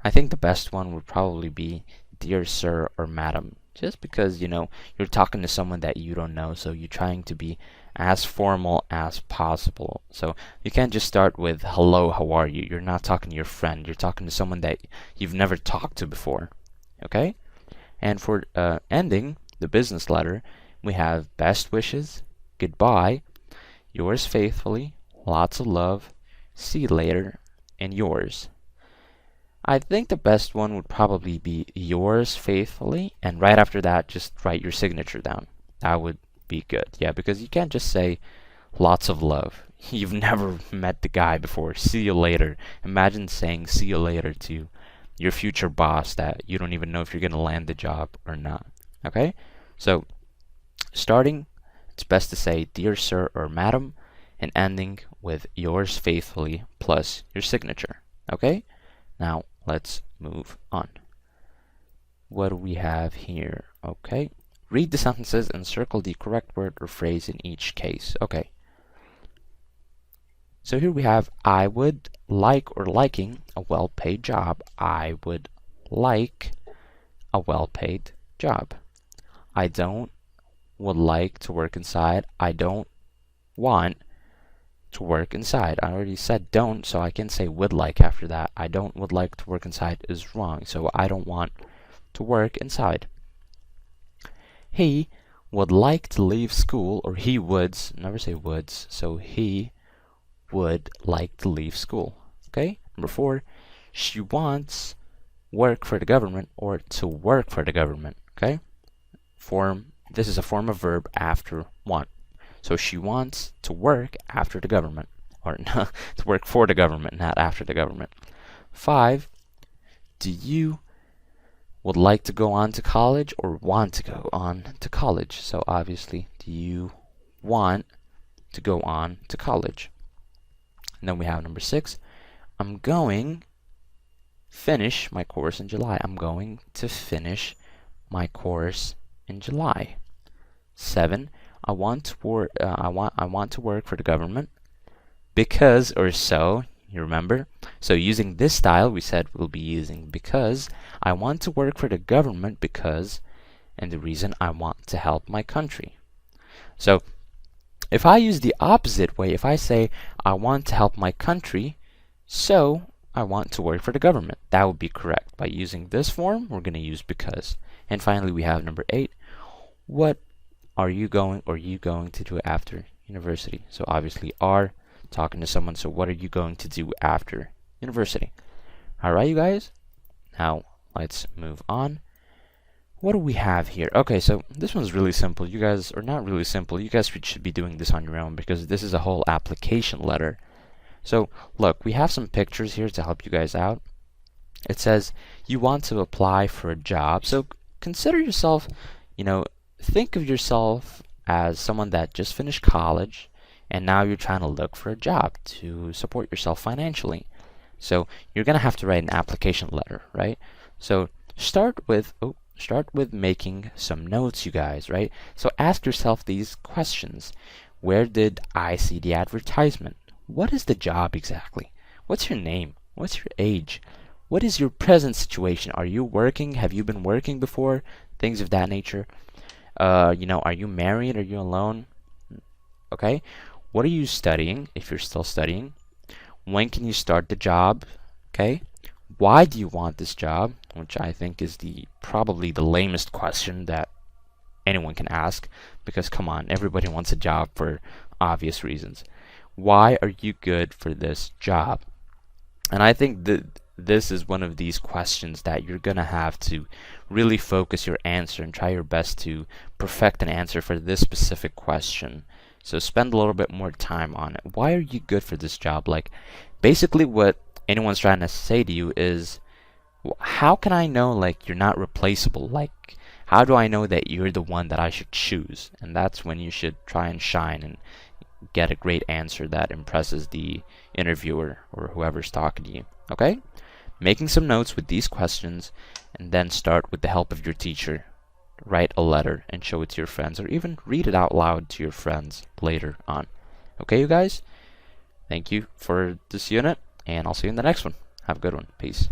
I think the best one would probably be dear sir or madam. Just because, you're talking to someone that you don't know, so you're trying to be as formal as possible. So you can't just start with hello, how are you? You're not talking to your friend. You're talking to someone that you've never talked to before. Okay? And for ending the business letter, we have best wishes, goodbye, yours faithfully, lots of love, see you later, and yours. I think the best one would probably be yours faithfully, and right after that, just write your signature down. That would be good. Yeah, because you can't just say lots of love. You've never met the guy before. See you later. Imagine saying see you later to your future boss that you don't even know if you're going to land the job or not. Okay? So, starting, it's best to say dear sir or madam, and ending with yours faithfully plus your signature. Okay? Now, let's move on. What do we have here? Okay. Read the sentences and circle the correct word or phrase in each case. Okay. So here we have, I would like or liking a well-paid job. I would like a well-paid job. I would like to work inside. I don't want to work inside. I already said don't, so I can say would like after that. I don't would like to work inside is wrong, so I don't want to work inside. He would like to leave school, or he would, never say woulds, so he would like to leave school. Okay? Number 4, she wants work for the government or to work for the government. Okay? This is a form of verb after want. So she wants to work after the government, or to work for the government, not after the government. 5, do you would like to go on to college or want to go on to college? So obviously, do you want to go on to college? And then we have number 6, I'm going finish my course in July. I'm going to finish my course in July. 7, I want to work. I want to work for the government because or so. You remember? So using this style, we said we'll be using because. I want to work for the government because, and the reason I want to help my country. So if I use the opposite way, if I say I want to help my country, so I want to work for the government, that would be correct. By using this form, we're going to use because. And finally, we have number 8. What are you going to do after university? So obviously are talking to someone, so what are you going to do after university? Alright, you guys, now let's move on. what do we have here? Okay, so this one's really simple. You guys, or not really simple, you guys should be doing this on your own because this is a whole application letter. So look, we have some pictures here to help you guys out. It says you want to apply for a job. So consider yourself, think of yourself as someone that just finished college and now you're trying to look for a job to support yourself financially. So you're going to have to write an application letter, right? So start with making some notes, you guys, right? So ask yourself these questions. Where did I see the advertisement? What is the job exactly? What's your name? What's your age? What is your present situation? Are you working? Have you been working before? Things of that nature. Are you married? Are you alone? Okay. What are you studying, if you're still studying? When can you start the job? Okay. Why do you want this job? Which I think is probably the lamest question that anyone can ask, because come on, everybody wants a job for obvious reasons. Why are you good for this job? And I think that this is one of these questions that you're gonna have to really focus your answer and try your best to perfect an answer for this specific question. So spend a little bit more time on it. Why are you good for this job? Like, basically what anyone's trying to say to you is, how can I know like you're not replaceable? Like, how do I know that you're the one that I should choose? And that's when you should try and shine and get a great answer that impresses the interviewer or whoever's talking to you. Okay? Making some notes with these questions, and then start with the help of your teacher. Write a letter and show it to your friends, or even read it out loud to your friends later on. Okay, you guys? Thank you for this unit, and I'll see you in the next one. Have a good one. Peace.